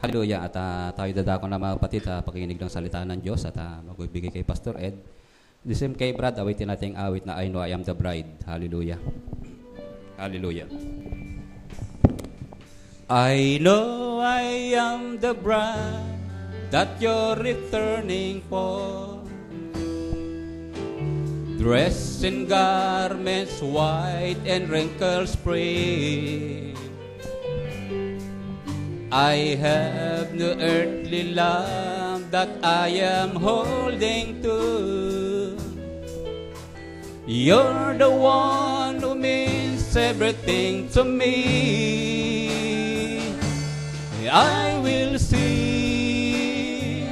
Hallelujah. At tayo dadako na mga kapatid sa pakikinig ng salita ng Diyos at magbibigay kay Pastor Ed. The same kay Brad, awitin natin ang awit na I know I am the bride. Hallelujah. Hallelujah. I know I am the bride that you're returning for, dressed in garments white and wrinkles free. I have no earthly love that I am holding to. You're the one who means everything to me. I will sing,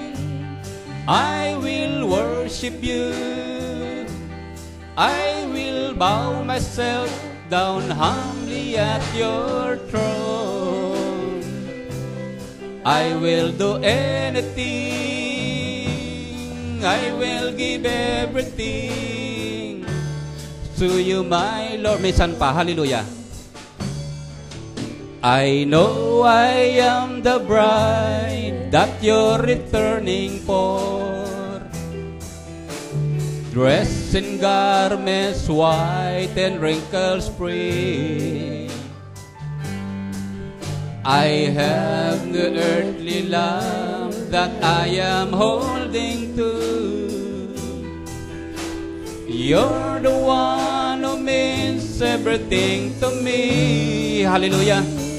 I will worship you, I will bow myself down humbly at your throne. I will do anything, I will give everything to you, my Lord. Minsan pa, hallelujah. I know I am the bride that you're returning for, dressed in garments white and wrinkles free. I have no earthly love that I am holding to. You're the one who means everything to me. Hallelujah.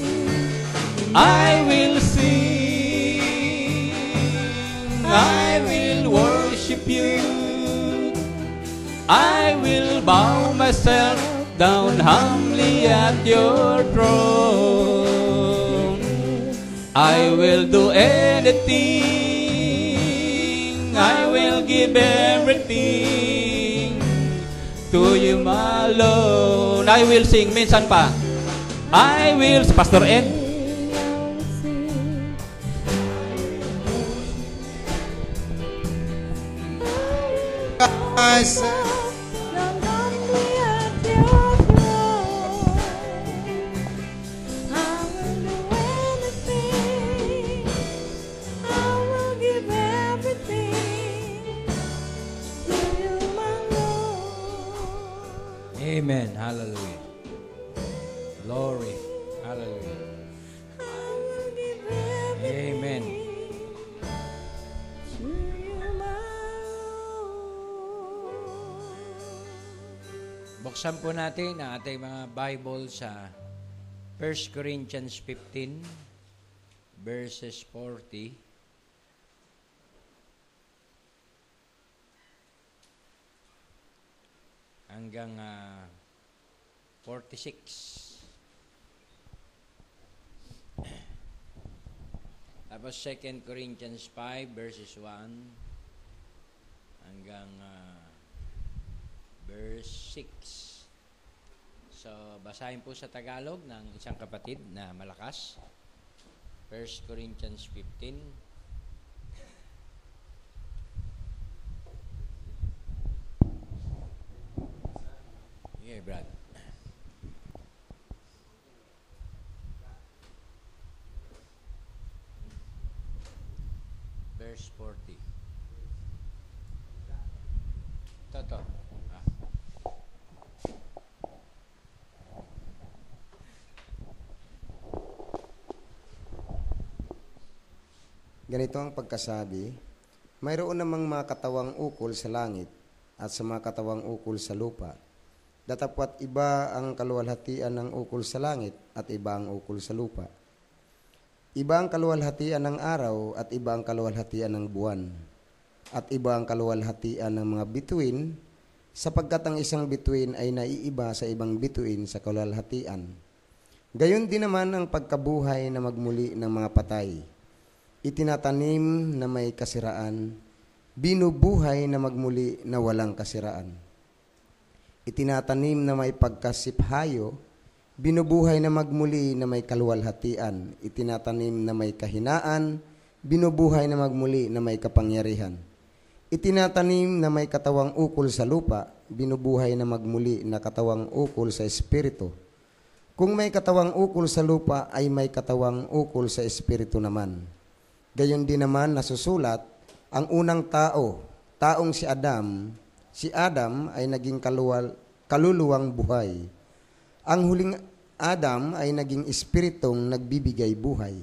I will sing, I will worship you, I will bow myself down humbly at your throne. I will do anything, I will give everything to you, my Lord. I will sing. Minsan pa, I will, Pastor Ed. I said, Amen. Hallelujah. Glory. Hallelujah. Amen. Buksan po natin ang ating mga Bible sa 1 Corinthians 15 verses 40 hanggang 46. Tapos 2 Corinthians 5 verses 1 hanggang verse 6. So, basahin po sa Tagalog ng isang kapatid na malakas. 1 Corinthians 15. Yeah, Brad. Verse 40. Toto. ganito ang pagkasabi, mayroon namang mga katawang ukol sa langit at sa mga katawang ukol sa lupa. Datapwat iba ang kaluwalhatian ng ukol sa langit at iba ang ukol sa lupa. Iba ang kaluwalhatian ng araw at iba ang kaluwalhatian ng buwan. At iba ang kaluwalhatian ng mga bituin, sapagkat ang isang bituin ay naiiba sa ibang bituin sa kaluwalhatian. Gayon din naman ang pagkabuhay na magmuli ng mga patay. Itinatanim na may kasiraan, binubuhay na magmuli na walang kasiraan. Itinatanim na may pagkasiphayo, binubuhay na magmuli na may kaluwalhatian. Itinatanim na may kahinaan, binubuhay na magmuli na may kapangyarihan. Itinatanim na may katawang ukol sa lupa, binubuhay na magmuli na katawang ukol sa espiritu. Kung may katawang ukol sa lupa, ay may katawang ukol sa espiritu naman. Gayon din naman nasusulat, ang unang taong si Adam ay naging kaluluwang buhay. Ang huling Adam ay naging espiritong nagbibigay buhay.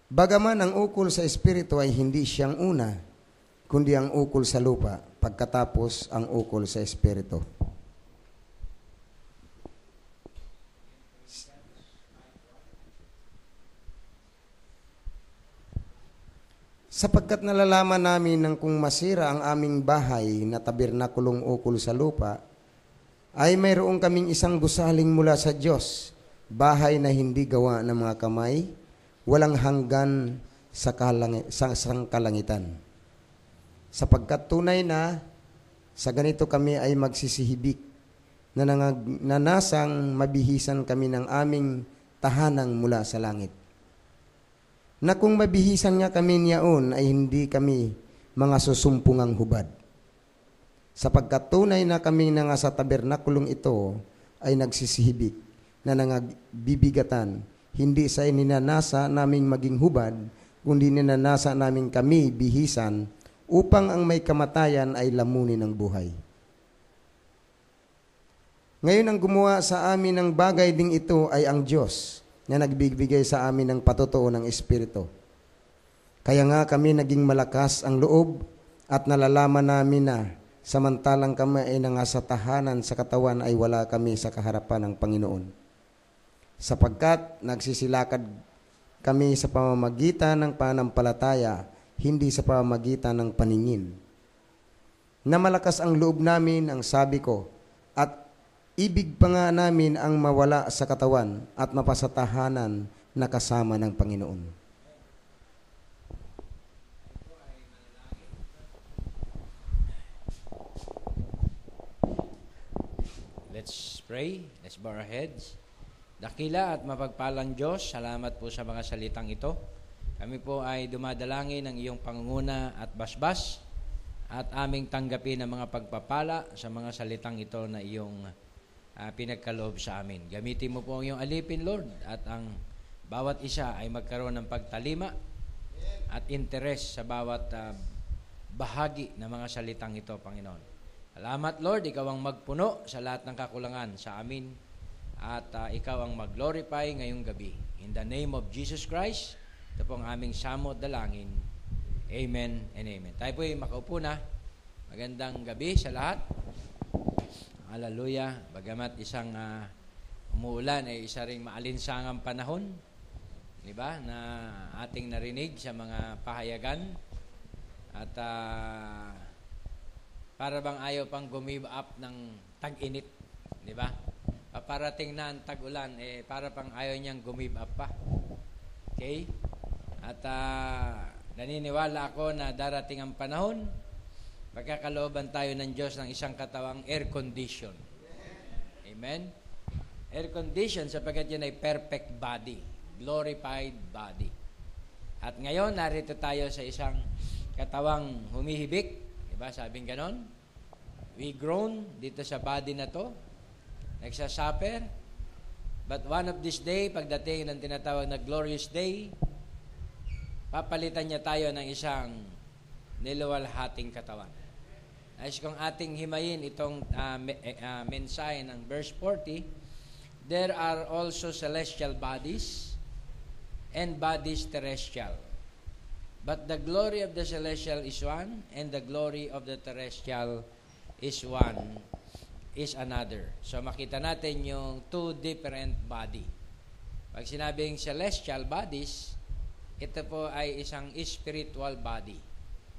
Bagaman ang ukol sa espiritu ay hindi siyang una, kundi ang ukol sa lupa, pagkatapos ang ukol sa espiritu. Sapagkat nalalaman namin ng kung masira ang aming bahay na tabernakulong ukol sa lupa, ay mayroong kaming isang gusaling mula sa Diyos, bahay na hindi gawa ng mga kamay, walang hanggan sa kalangitan. Sapagkat tunay na sa ganito kami ay magsisihibik, na nasang mabihisan kami ng aming tahanang mula sa langit. Na kung mabihisan nga kami niyaon ay hindi kami mga susumpungang hubad. Sapagkat tunay na kami na nga sa tabernakulong ito ay nagsisihibik, na nangagbibigatan, hindi sa ininanasa naming maging hubad, kundi ninanasa namin kami bihisan, upang ang may kamatayan ay lamunin ng buhay. Ngayon ang gumawa sa amin ng bagay ding ito ay ang Diyos, na nagbibigay sa amin ng patotoo ng Espiritu. Kaya nga kami naging malakas ang loob at nalalaman namin na samantalang kami ay nangasa tahanan sa katawan ay wala kami sa kaharapan ng Panginoon. Sapagkat nagsisilakad kami sa pamamagitan ng pananampalataya, hindi sa pamamagitan ng paningin. Na malakas ang loob namin, ang sabi ko, at ibig pa nga namin ang mawala sa katawan at mapasatahanan na kasama ng Panginoon. Let's pray. Let's bow our heads. Dakila at mapagpalang Diyos, salamat po sa mga salitang ito. Kami po ay dumadalangin ng iyong pangunguna at basbas at aming tanggapin ang mga pagpapala sa mga salitang ito na iyong pinagkaloob sa amin. Gamitin mo po ang iyong alipin, Lord, at ang bawat isa ay magkaroon ng pagtalima at interes sa bawat bahagi ng mga salitang ito, Panginoon. Salamat, Lord, ikaw ang magpuno sa lahat ng kakulangan sa amin at ikaw ang mag-glorify ngayong gabi. In the name of Jesus Christ, ito po ang aming samot dalangin. Amen and amen. Tayo po ay makaupo na. Magandang gabi sa lahat. Hallelujah. Bagamat isang umuulan ay isa ring maalinsangang panahon, di ba, na ating narinig sa mga pahayagan at para bang ayaw pang gumive up ng tag-init, di ba? Paparating na ang tag-ulan, para pang ayaw niyang gumive up pa. Okay? At naniniwala ako na darating ang panahon, pagkakalooban tayo ng Diyos ng isang katawang air condition. Amen? Air condition sapagkat yun ay perfect body, glorified body. At ngayon, narito tayo sa isang katawang humihibik. Diba? Sabing ganon? We groan dito sa body na to. Nagsasuffer. But one of this day, pagdating ng tinatawag na glorious day, papalitan niya tayo ng isang niluwalhating katawan. Nais kong ating himayin itong mensahe ng verse 40. There are also celestial bodies and bodies terrestrial. But the glory of the celestial is one, and the glory of the terrestrial is another. So makita natin yung two different body. Pag sinabing celestial bodies, ito po ay isang spiritual body.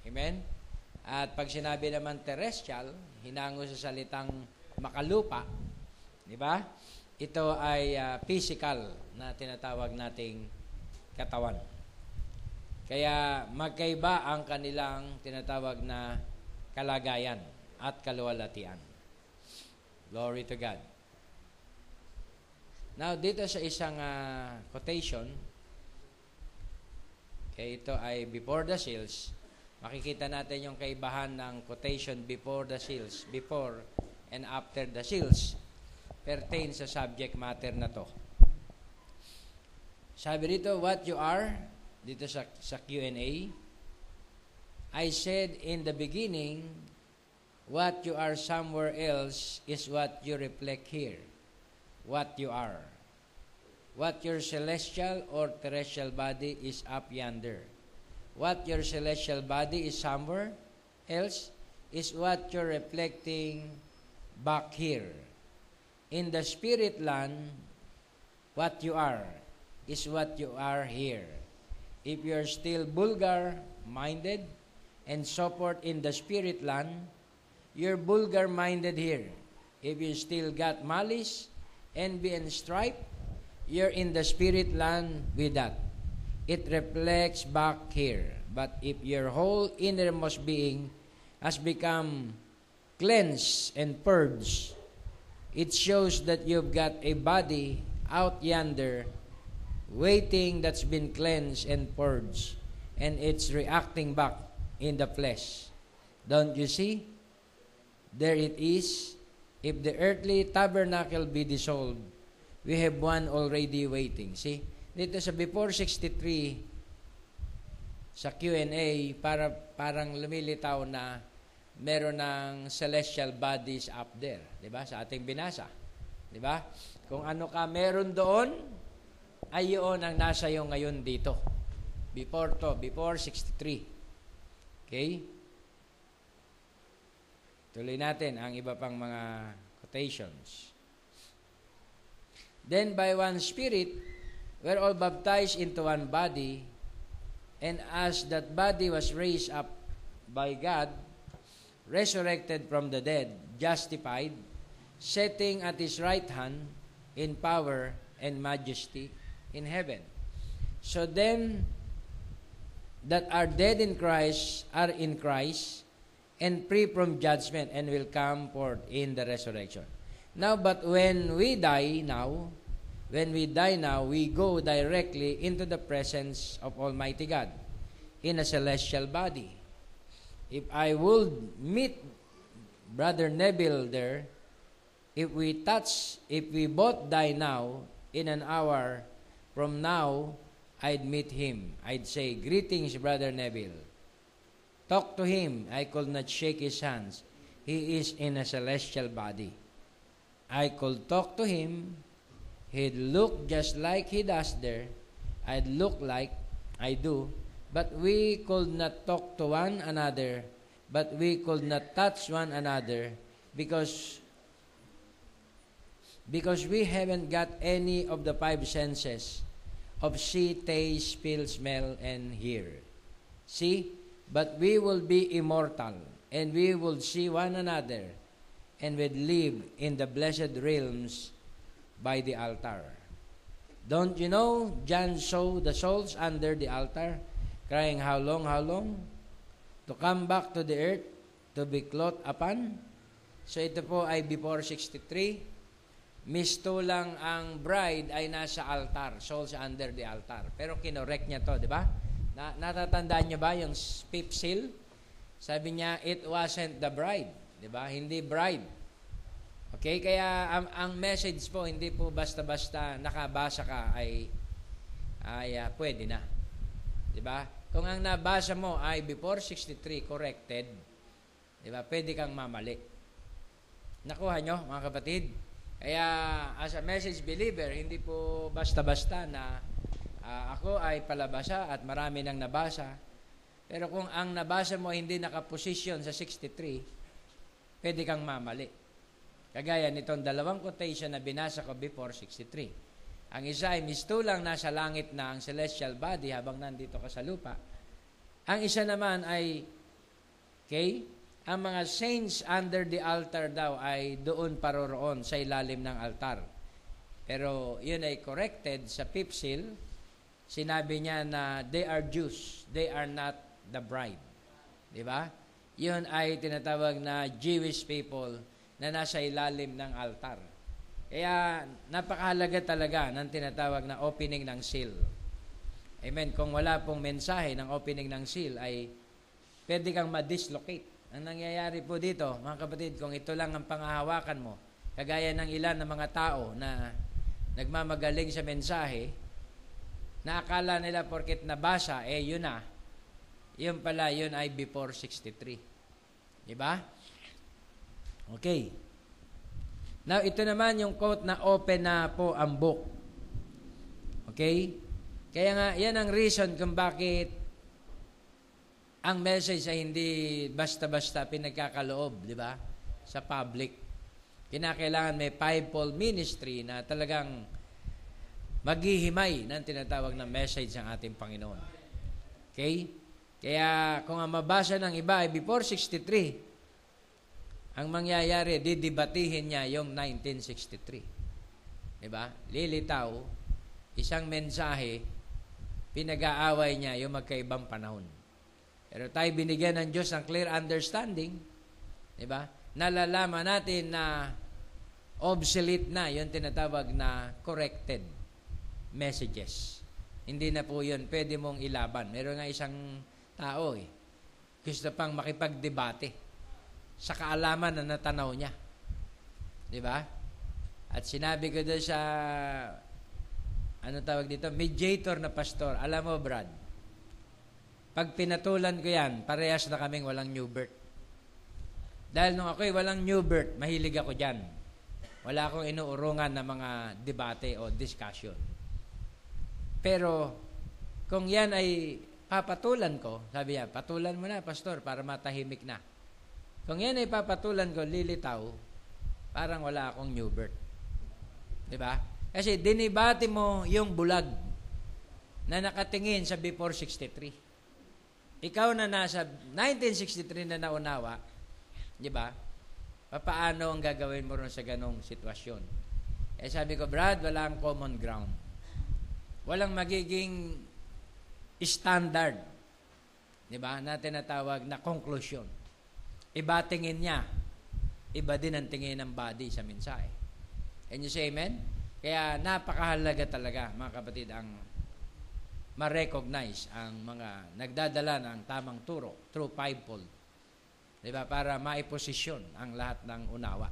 Amen? At pag sinabi naman terrestrial, hinango sa salitang makalupa, di ba? Ito ay physical na tinatawag nating katawan. Kaya magkaiba ang kanilang tinatawag na kalagayan at kaluwalhatian. Glory to God. Now, dito sa isang quotation, kaya ito ay before the seals, makikita natin yung kaibahan ng quotation before the seals, before and after the seals, pertain sa subject matter na to. Sabi dito, what you are dito sa Q&A. I said in the beginning, what you are somewhere else is what you reflect here. What you are. What your celestial or terrestrial body is up yonder. What your celestial body is somewhere else is what you're reflecting back here. In the spirit land, what you are is what you are here. If you're still vulgar-minded and so forth in the spirit land, you're vulgar-minded here. If you still got malice, envy, and strife, you're in the spirit land with that. It reflects back here. But if your whole innermost being has become cleansed and purged, it shows that you've got a body out yonder waiting that's been cleansed and purged, and it's reacting back in the flesh. Don't you see? There it is. If the earthly tabernacle be dissolved, we have one already waiting. See? Dito sa before 63, sa Q&A, parang lumilitaw na meron ng celestial bodies up there. Diba? Sa ating binasa. Diba? Kung ano ka meron doon, ay yun ang nasa iyo ngayon dito. Before 63. Okay? Tuloy natin ang iba pang mga quotations. Then by one Spirit, we're all baptized into one body, and as that body was raised up by God, resurrected from the dead, justified, sitting at His right hand in power and majesty in heaven. So then, that are dead in Christ are in Christ, and free from judgment, and will come forth in the resurrection. Now, but when we die now, we go directly into the presence of Almighty God in a celestial body. If I would meet Brother Neville there, if we both die now, in an hour from now, I'd meet him. I'd say, "Greetings, Brother Neville." Talk to him. I could not shake his hands. He is in a celestial body. I could talk to him. He'd look just like he does there. I'd look like I do. But we could not talk to one another. But we could not touch one another because we haven't got any of the five senses of see, taste, feel, smell, and hear. See? But we will be immortal, and we will see one another, and will live in the blessed realms by the altar. Don't you know, John saw the souls under the altar, crying, how long, to come back to the earth, to be clothed upon? So ito po ay before 63. Misto lang ang bride ay nasa altar, souls under the altar. Pero kinorek niya to, di ba? Natatandaan niyo ba yung fifth seal? Sabi niya, it wasn't the bride. Diba? Hindi bride. Okay? Kaya ang message po, hindi po basta-basta nakabasa ka ay pwede na. Diba? Kung ang nabasa mo ay before 63 corrected, diba? Pwede kang mamali. Nakuha nyo, mga kapatid? Kaya as a message believer, hindi po basta-basta na ako ay palabasa at marami nang nabasa. Pero kung ang nabasa mo hindi nakaposisyon sa 63, pwede kang mamali. Kagaya nitong dalawang quotation na binasa ko before 63. Ang isa ay mistulang nasa langit na ang celestial body habang nandito ka sa lupa. Ang isa naman ay, ang mga saints under the altar daw ay doon paroroon sa ilalim ng altar. Pero yun ay corrected sa fifth seal. Sinabi niya na they are Jews, they are not the bride. Di ba? Yun ay tinatawag na Jewish people na nasa ilalim ng altar. Kaya napakahalaga talaga ng tinatawag na opening ng seal. Amen. Kung wala pong mensahe ng opening ng seal ay pwede kang ma-dislocate. Ang nangyayari po dito, mga kapatid, kung ito lang ang pangahawakan mo, kagaya ng ilan ng mga tao na nagmamagaling sa mensahe, na akala nila porket nabasa, yun na. Yun pala, yun ay before 63. Diba? Okay. Now, ito naman yung quote na open na po ang book. Okay? Kaya nga, yan ang reason kung bakit ang message ay hindi basta-basta pinagkakaloob, di ba? Sa public. Kinakailangan may fivefold ministry na talagang maghihimay ng tinatawag na message ng ating Panginoon. Okay? Kaya kung ang mabasa ng iba ay before 63, ang mangyayari, didibatihin niya yung 1963. Diba? Lilitaw, isang mensahe, pinag-aaway niya yung magkaibang panahon. Pero tayo binigyan ng Diyos ng clear understanding, diba? Nalalaman natin na obsolete na yung tinatawag na corrected messages. Hindi na po yun pwede mong ilaban. Meron nga isang tao gusto pang makipagdebate sa kaalaman na natanaw niya. Diba? At sinabi ko doon sa mediator na pastor, alam mo Brad, pag pinatulan ko yan, parehas na kaming walang new birth. Dahil nung ako'y walang new birth, mahilig ako dyan. Wala akong inuurungan na mga debate o discussion. Pero, kung yan ay papatulan ko, sabi niya, patulan mo na, pastor, para matahimik na. Kung yan ay papatulan ko, lilitaw, parang wala akong new birth. Diba? Kasi dinibati mo yung bulag na nakatingin sa before 63. Ikaw na nasa 1963 na naunawa, di ba? Paano ang gagawin mo ron sa ganong sitwasyon? Sabi ko, Brad, walang common ground. Walang magiging standard, di ba, na tinatawag na conclusion. Iba tingin niya, iba din ang tingin ng body sa mensahe. Can you say amen? Kaya napakahalaga talaga, mga kapatid, ang ma-recognize ang mga nagdadala ng tamang turo through fivefold. Diba? Para maiposisyon ang lahat ng unawa.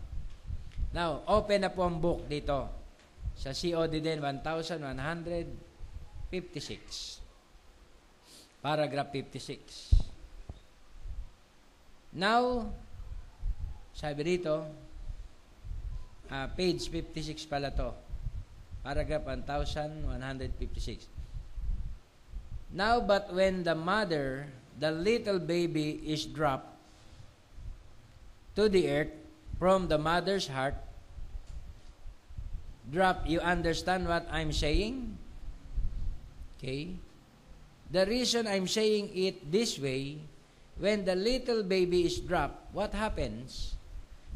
Now, open na po ang book dito sa COD din 1156. Paragraph 56. Now, sabi dito, page 56 pala to. Paragraph 1156. Now, but when the mother, the little baby is dropped to the earth from the mother's heart, you understand what I'm saying? Okay? The reason I'm saying it this way, when the little baby is dropped, what happens?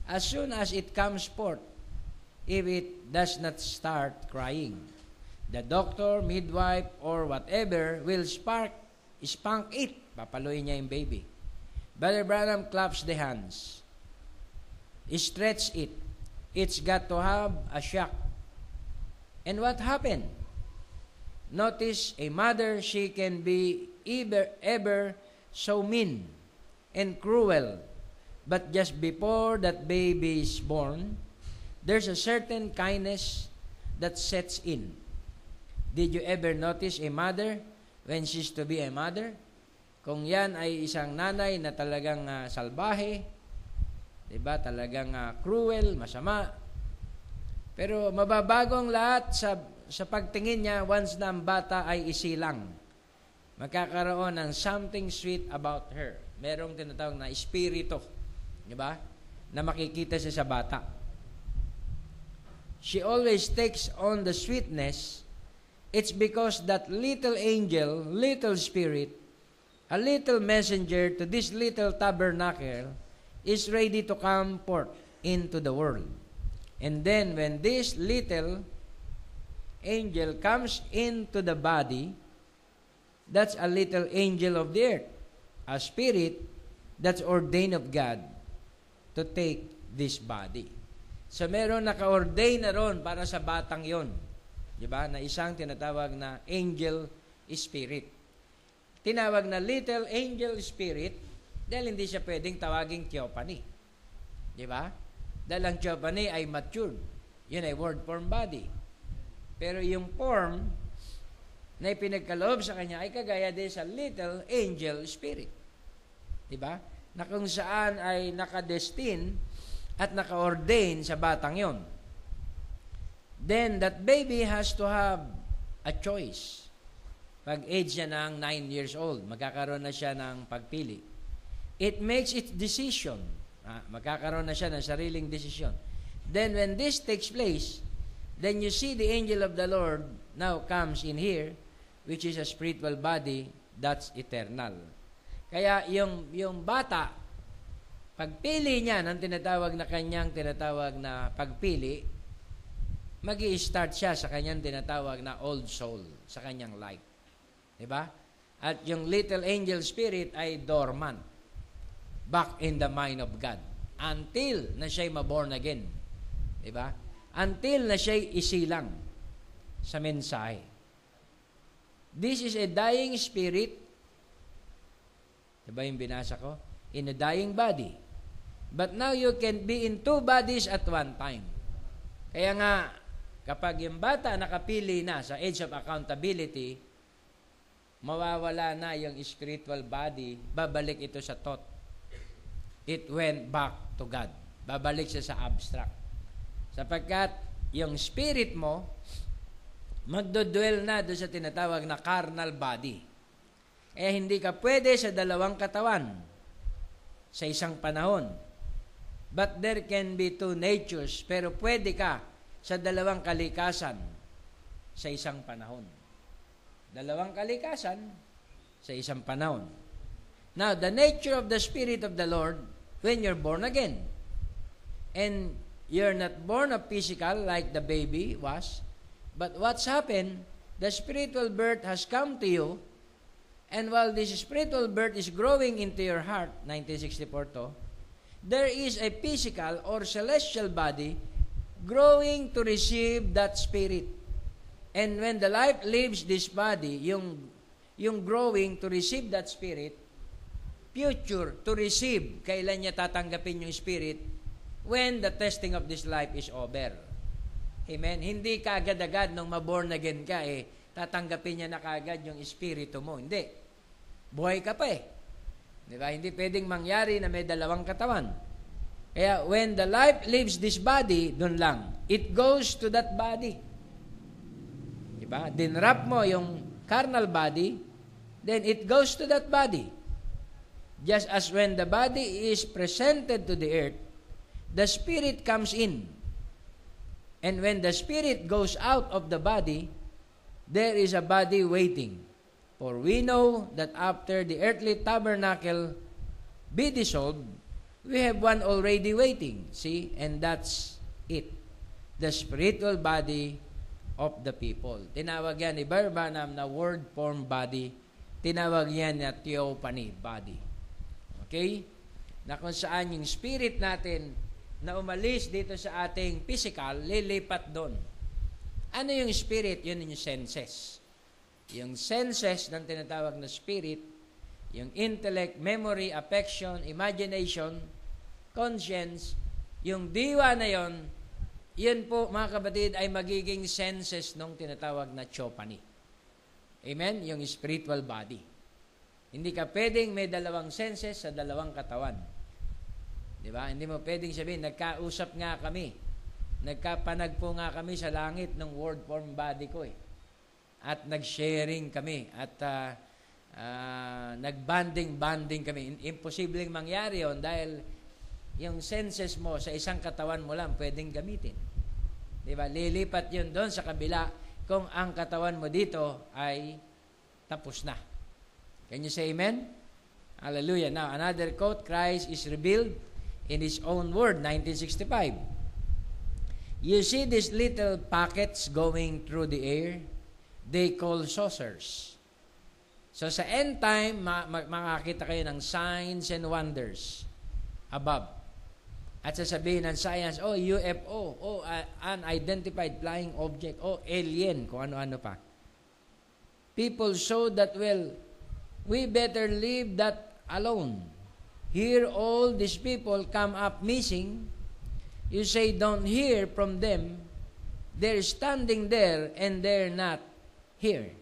As soon as it comes forth, if it does not start crying, the doctor, midwife, or whatever will spunk it. Papaluin niya yung baby. Brother Branham claps the hands. Stretch it. It's got to have a shock. And what happened? Notice a mother, she can be ever so mean and cruel. But just before that baby is born, there's a certain kindness that sets in. Did you ever notice a mother when she's to be a mother? Kung yan ay isang nanay na talagang salbahe, diba? Talagang cruel, masama. Pero mababago ang lahat sa pagtingin niya once na ang bata ay isilang. Magkakaroon ng something sweet about her. Merong tinatawag na espiritu, diba? Na makikita siya sa bata. She always takes on the sweetness. It's because that little angel, little spirit, a little messenger to this little tabernacle is ready to come forth into the world. And then when this little angel comes into the body, that's a little angel of the earth, a spirit that's ordained of God to take this body. So meron naka-ordain na ron para sa batang yon. Diba? Na isang tinatawag na angel spirit. Tinawag na little angel spirit dahil hindi siya pwedeng tawaging theophany. Diba? Dahil ang theophany ay matured. Yun ay word form body. Pero yung form, na ipinagkaloob sa kanya ay kagaya din sa little angel spirit. Diba? Na kung saan ay nakadestin at naka-ordain sa batang yon. Then that baby has to have a choice. Pag age niya ng 9 years old, magkakaroon na siya ng pagpili. It makes its decision. Magkakaroon na siya ng sariling desisyon. Then when this takes place, then you see the angel of the Lord now comes in here, which is a spiritual body that's eternal. Kaya yung bata, pagpili niya ng tinatawag na kanyang tinatawag na pagpili, mag-i-start siya sa kanyang tinatawag na old soul, sa kanyang life. Diba? At yung little angel spirit ay dormant, back in the mind of God, until na siya'y maborn again. Diba? Until na siya'y isilang sa mensahe. This is a dying spirit. Diba yung binasa ko? In a dying body. But now you can be in 2 bodies at one time. Kaya nga, kapag yung bata nakapili na sa age of accountability, mawawala na yung spiritual body, babalik ito sa thought. It went back to God. Babalik siya sa abstract. Sapagkat yung spirit mo, magdodwell na doon sa tinatawag na carnal body. Kaya hindi ka pwede sa 2 katawan sa isang panahon. But there can be 2 natures, pero pwede ka sa 2 kalikasan sa isang panahon. 2 kalikasan sa isang panahon. Now, the nature of the Spirit of the Lord, when you're born again, and you're not born of physical like the baby was, but what's happened, the spiritual birth has come to you, and while this spiritual birth is growing into your heart, 1964 to, there is a physical or celestial body growing to receive that spirit. And when the life leaves this body, yung growing to receive that spirit, future to receive, kailan niya tatanggapin yung spirit? When the testing of this life is over. Amen? Hindi kaagad-agad nung maborn again ka, tatanggapin niya na kaagad yung espiritu mo. Hindi. Buhay ka pa Di ba? Hindi pwedeng mangyari na may 2 katawan. Kaya when the life leaves this body, dun lang. It goes to that body. Di ba? Dinrap mo yung carnal body, then it goes to that body. Just as when the body is presented to the earth, the spirit comes in. And when the spirit goes out of the body, there is a body waiting. For we know that after the earthly tabernacle be dissolved, we have one already waiting. See? And that's it. The spiritual body of the people. Tinawag yan ni Barbanam na word form body. Tinawag yan na theophany body. Okay? Na kung saan yung spirit natin na umalis dito sa ating physical, lilipat doon. Ano yung spirit? Yun yung senses. Yung senses ng tinatawag na spirit, yung intellect, memory, affection, imagination, conscience, yung diwa na yon, yun po mga kapatid ay magiging senses ng tinatawag na theophany. Amen? Yung spiritual body. Hindi ka pwedeng may 2 senses sa 2 katawan. Di ba? Hindi mo pwedeng sabihin, nagkausap nga kami. Nagkapanagpo nga kami sa langit ng word form body ko At nag-sharing kami. At nag-banding kami. Imposibleng mangyari yon dahil yung senses mo sa isang katawan mo lang pwedeng gamitin. Di ba? Lilipat yun doon sa kabila kung ang katawan mo dito ay tapos na. Can you say amen? Hallelujah. Now, another quote, Christ is revealed in His own word, 1965. You see these little packets going through the air? They call saucers. So sa end time, makakita kayo ng signs and wonders above. At sasabihin ng science, UFO, unidentified flying object, alien, kung ano-ano pa. People show that, we better leave that alone. Here all these people come up missing. You say, don't hear from them. They're standing there and they're not here.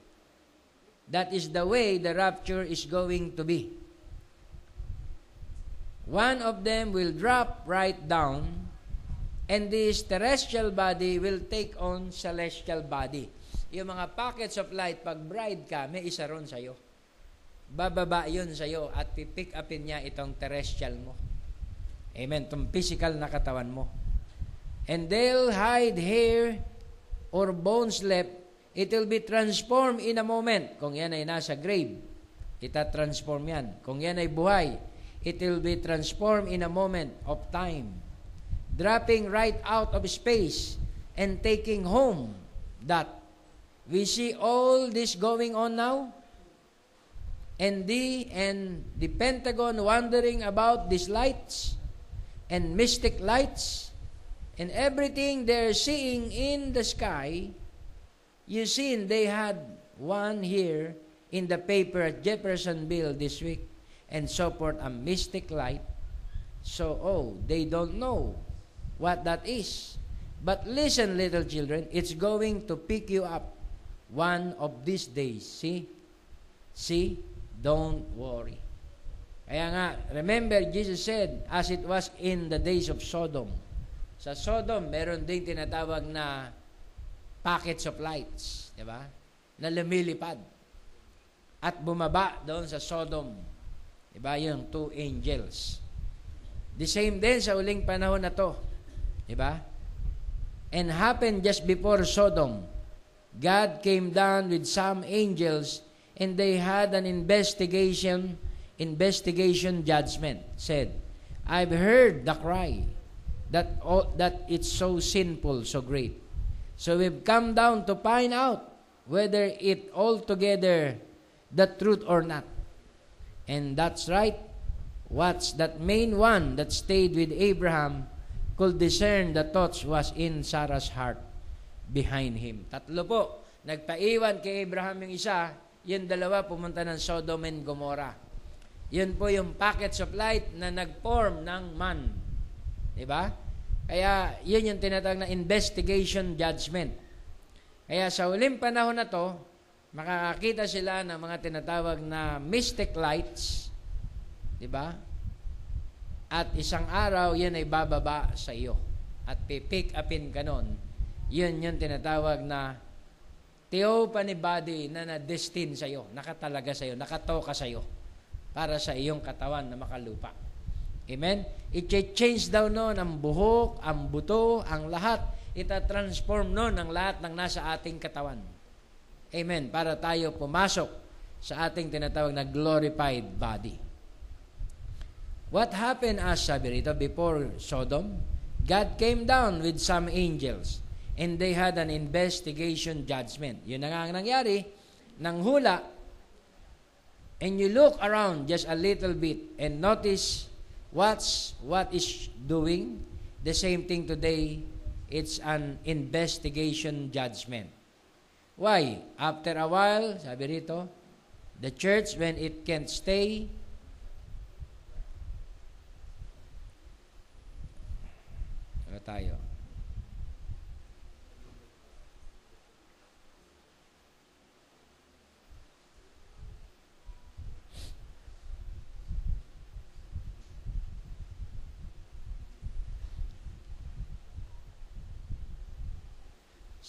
That is the way the rapture is going to be. One of them will drop right down, and this terrestrial body will take on celestial body. Yung mga packets of light, pag bride ka, may isa ron sa'yo. Bababa yun sa'yo at pipick upin niya itong terrestrial mo. Amen. Itong physical na katawan mo. And they'll hide hair or bones left. It will be transformed in a moment. Kung yan ay nasa grave, ita-transform yan. Kung yan ay buhay, it will be transformed in a moment of time. Dropping right out of space and taking home that. We see all this going on now. And the Pentagon wondering about these lights and mystic lights and everything they're seeing in the sky. You seen they had one here in the paper at Jeffersonville this week and so forth, a mystic light. So, they don't know what that is. But listen, little children, it's going to pick you up one of these days. See? Don't worry. Kaya nga, remember, Jesus said, as it was in the days of Sodom. Sa Sodom, meron ding tinatawag na packets of lights, di ba? Na lumilipad. At bumaba doon sa Sodom. Di ba? Yung 2 angels. The same din sa uling panahon na to. Di ba? And happened just before Sodom. God came down with some angels and they had an investigation judgment. Said, I've heard the cry that it's so sinful, so great. So we've come down to find out whether it altogether the truth or not. And that's right. What's that main one that stayed with Abraham could discern the thoughts was in Sarah's heart behind him. Tatlo po. Nagpaiwan kay Abraham yung isa, yung dalawa pumunta ng Sodom and Gomorrah. Yun po yung packets of light na nag-form ng man. Diba? Kaya yun yung tinatawag na investigation judgment. Kaya sa uling panahon na to, makakakita sila ng mga tinatawag na mystic lights. Diba? At isang araw, yan ay bababa sa iyo. At pipick upin ka nun. Yun yung tinatawag na theophany body na na-destined sa iyo, nakatalaga sa iyo, nakatoka sa iyo para sa iyong katawan na makalupa. Amen? I-change daw noon ang buhok, ang buto, ang lahat. Ita-transform noon ang lahat ng nasa ating katawan. Amen? Para tayo pumasok sa ating tinatawag na glorified body. What happened as sabi rito before Sodom? God came down with some angels and they had an investigation judgment. Yun na nga ang nangyari, nang hula, and you look around just a little bit and notice what is doing. The same thing today, it's an investigation judgment. Why? After a while, sabi rito, the church, when it can't stay, ano tayo?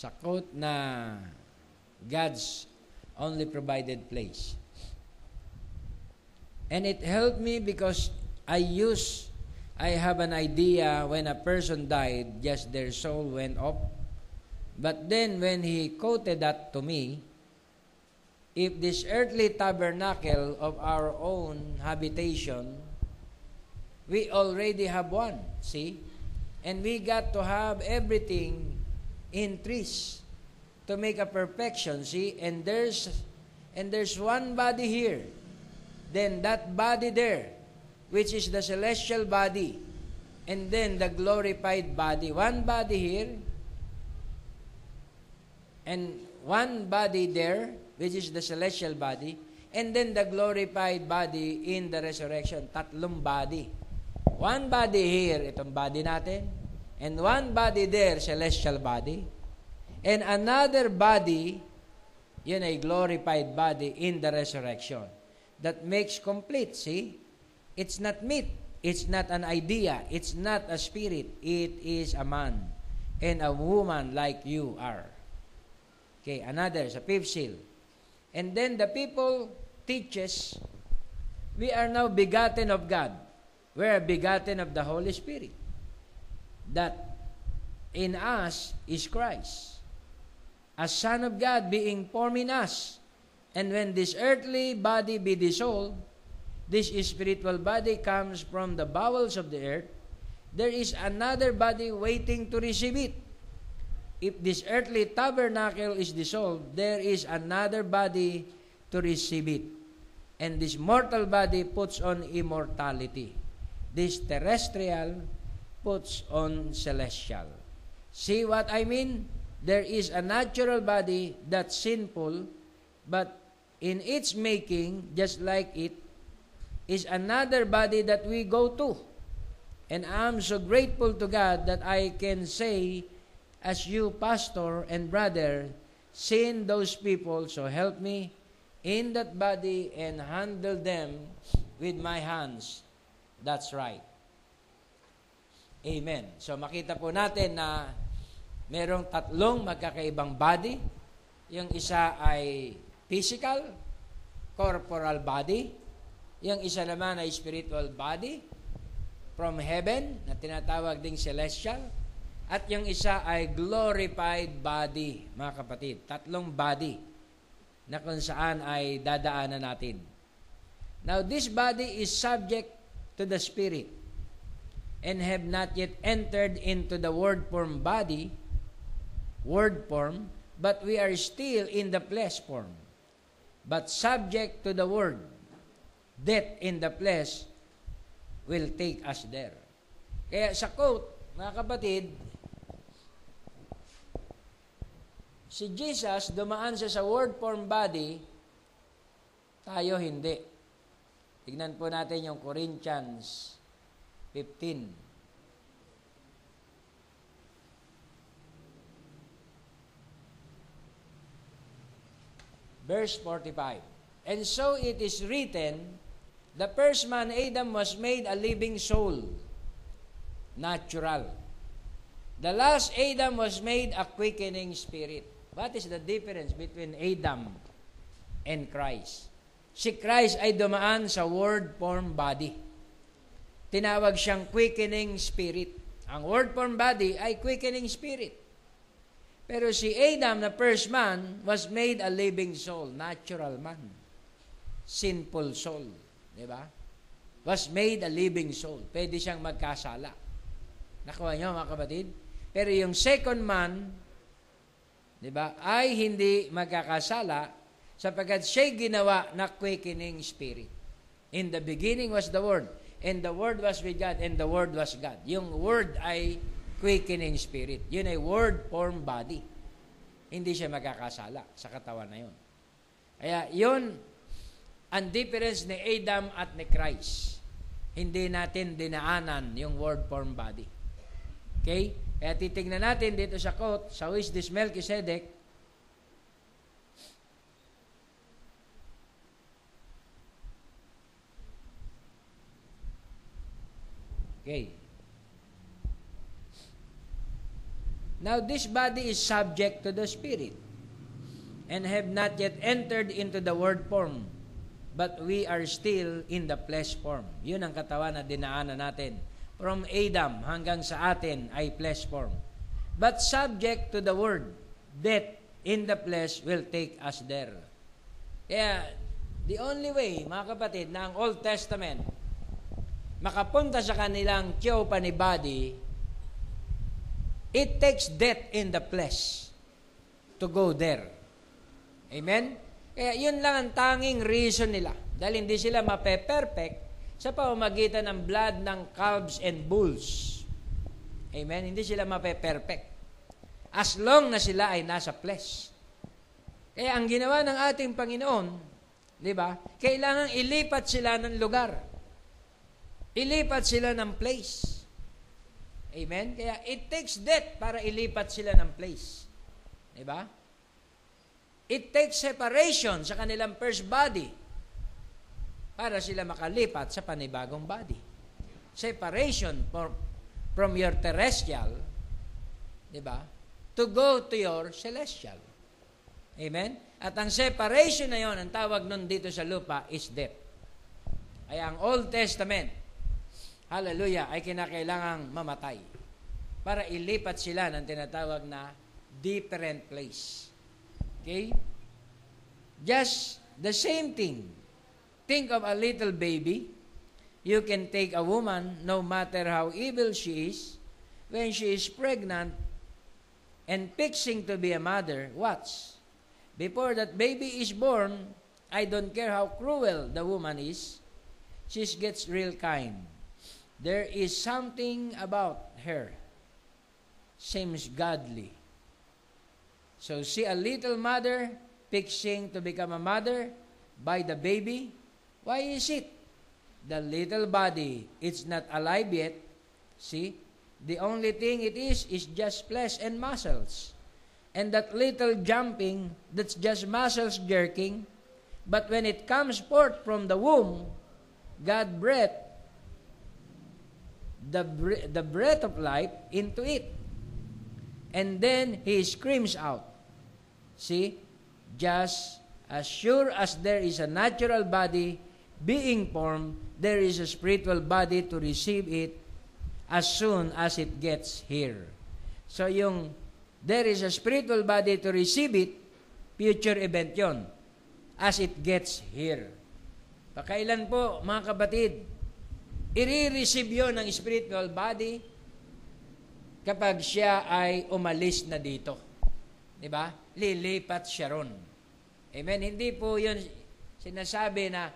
Sa quote na God's only provided place. And it helped me because I have an idea when a person died, just their soul went up. But then when he quoted that to me, if this earthly tabernacle of our own habitation, we already have one, see? And we got to have everything in trees to make a perfection, see? And there's one body here. Then that body there, which is the celestial body, and then the glorified body. One body here, and one body there, which is the celestial body, and then the glorified body in the resurrection. Tatlong body. One body here, itong body natin, and one body there, celestial body, and another body Yun ay glorified body in the resurrection. That makes complete, see? It's not meat. It's not an idea. It's not a spirit. It is a man and a woman like you are. Okay, another, sa fifth seal. And then the people teaches, we are now begotten of God. We are begotten of the Holy Spirit. That in us is Christ, a Son of God being formed in us. And when this earthly body be dissolved, this spiritual body comes from the bowels of the earth, there is another body waiting to receive it. If this earthly tabernacle is dissolved, there is another body to receive it. And this mortal body puts on immortality. This terrestrial puts on celestial. See what I mean? There is a natural body that's sinful, but in its making, just like it, is another body that we go to. And I'm so grateful to God that I can say, as you, pastor and brother, seen those people, so help me in that body and handle them with my hands. That's right. Amen. So makita po natin na merong tatlong magkakaibang body. Yung isa ay physical, corporal body. Yung isa naman ay spiritual body from heaven na tinatawag ding celestial. At yung isa ay glorified body, mga kapatid. Tatlong body na kung saan ay dadaanan natin. Now, this body is subject to the spirit and have not yet entered into the word form body, word form, but we are still in the flesh form, but subject to the word. Death in the flesh will take us there. Kaya sa quote, mga kapatid, si Jesus dumaan siya sa word form body, tayo hindi. Tignan po natin yung Corinthians 15. Verse 45. And so it is written, the first man, Adam, was made a living soul, natural. The last Adam was made a quickening spirit. What is the difference between Adam and Christ? Si Christ ay dumaan sa word form body. Tinawag siyang quickening spirit. Ang word form body ay quickening spirit. Pero si Adam, na first man, was made a living soul, natural man. Sinful soul. Diba? Was made a living soul. Pwede siyang magkasala. Nakuha niyo, mga kapatid? Pero yung second man, diba, ay hindi magkakasala sapagkat siya'y ginawa na quickening spirit. In the beginning was the Word, and the Word was with God, and the Word was God. Yung Word ay quickening spirit. Yun ay word form body. Hindi siya magkakasala sa katawan na yun. Kaya yun ang difference ni Adam at ni Christ. Hindi natin dinaanan yung word form body. Okay? Kaya titignan natin dito sa quote, sa who is this Melchizedek? Okay. Now this body is subject to the spirit and have not yet entered into the word form, but we are still in the flesh form. Yun ang katawan na dinaanan natin. From Adam hanggang sa atin ay flesh form. But subject to the word, death in the flesh will take us there. Kaya, the only way, mga kapatid, na ang Old Testament makapunta sa kanilang theophany body, it takes death in the flesh to go there. Amen? Kaya yun lang ang tanging reason nila. Dahil hindi sila mape-perfect sa pamamagitan ng blood ng calves and bulls. Amen? Hindi sila mape-perfect. As long na sila ay nasa flesh. Kaya ang ginawa ng ating Panginoon, di ba? Kailangan ilipat sila ng lugar. Ilipat sila ng place. Amen? Kaya it takes death para ilipat sila ng place. Di ba? It takes separation sa kanilang first body para sila makalipat sa panibagong body. Separation from your terrestrial, di ba, to go to your celestial. Amen? At ang separation na yon, ang tawag nun dito sa lupa is death. Ay ang Old Testament, hallelujah, ay kinakailangang mamatay para ilipat sila ng tinatawag na different place. Okay? Just the same thing. Think of a little baby. You can take a woman, no matter how evil she is, when she is pregnant and fixing to be a mother, watch. Before that baby is born, I don't care how cruel the woman is, she gets real kind. There is something about her. Seems godly. So see a little mother fixing to become a mother by the baby. Why is it? The little body, it's not alive yet. See? The only thing it is just flesh and muscles. And that little jumping, that's just muscles jerking. But when it comes forth from the womb, God breathed the breath of life into it. And then He screams out. See? Just as sure as there is a natural body being formed, there is a spiritual body to receive it as soon as it gets here. So yung there is a spiritual body to receive it, future event yon, as it gets here. Pakailan po, mga kapatid, i-receive yon ng spiritual body kapag siya ay umalis na dito. Diba? Lilipat siya ron. Amen? Hindi po yun sinasabi na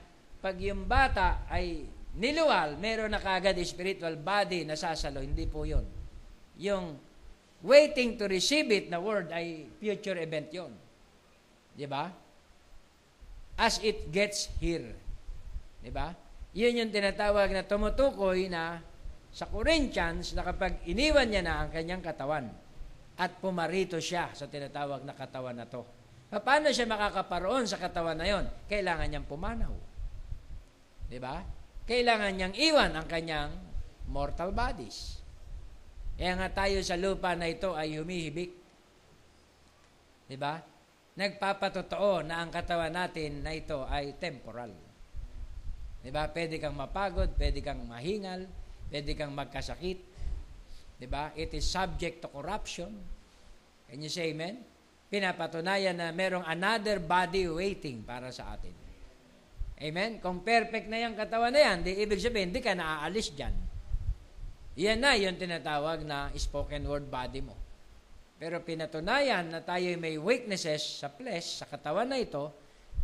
pag yung bata ay niluwal, meron na kagad spiritual body na sasalo. Hindi po yun. Yung waiting to receive it na word ay future event yun. Diba? As it gets here. Diba? Yun yung tinatawag na tumutukoy na sa Corinthians na kapag iniwan niya na ang kanyang katawan at pumarito siya sa tinatawag na katawan na to. Paano siya makakaparoon sa katawan na yon? Kailangan niyang pumanaw. Diba? Kailangan niyang iwan ang kanyang mortal bodies. Kaya nga tayo sa lupa na ito ay humihibik. Diba? Nagpapatotoo na ang katawan natin na ito ay temporal. Diba? Pwede kang mapagod, pwede kang mahingal, pwede kang magkasakit. Diba? It is subject to corruption. Can you say amen? Pinapatunayan na merong another body waiting para sa atin. Amen? Kung perfect na yung katawan na yan, di ibig sabihin, hindi ka naaalis dyan. Yan na yung tinatawag na spoken word body mo. Pero pinatunayan na tayo may weaknesses sa flesh, sa katawan na ito,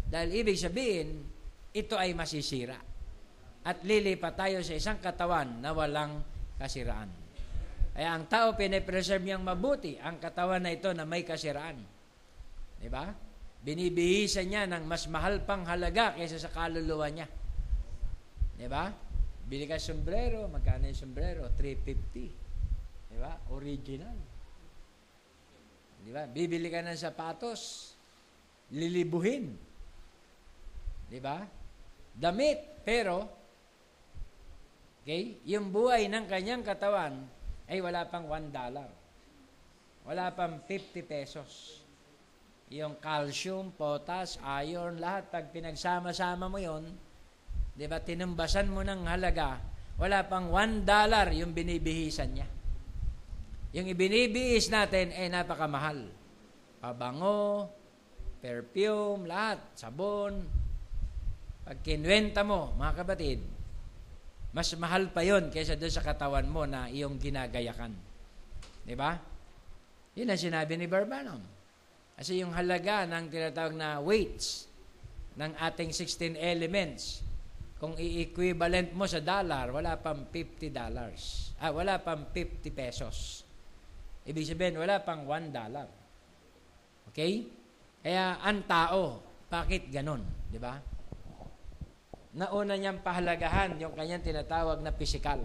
dahil ibig sabihin, ito ay masisira. At lilipat tayo sa isang katawan na walang kasiraan. Kaya ang tao pinipreserve niyang mabuti ang katawan na ito na may kasiraan. Diba? Binibihisan niya ng mas mahal pang halaga kaysa sa kaluluwa niya. Diba? Bili ka sombrero, magkano yung sombrero? $350. Diba? Original. Diba? Bibili ka ng sapatos, lilibuhin. Diba? Damit, pero, okay, yung buhay ng kanyang katawan ay wala pang $1. Wala pang 50 pesos. Yung calcium, potas, iron, lahat, pag pinagsama-sama mo yon, di ba, tinumbasan mo ng halaga, wala pang $1 yung binibihisan niya. Yung ibinibihis natin ay napakamahal. Pabango, perfume, lahat, sabon. Pag kinwenta mo, mga kapatid, mas mahal pa yon kaysa doon sa katawan mo na iyong ginagayakan. Di ba? Yun ang sinabi ni Barbanam. Kasi yung halaga ng tinatawag na weights ng ating 16 elements, kung i-equivalent mo sa dollar, wala pang $50. Wala pang 50 pesos. Ibig sabihin, wala pang $1. Okay? Kaya ang tao, bakit ganon? Di ba? Nauna niyang pahalagahan yung kanyang tinatawag na physical.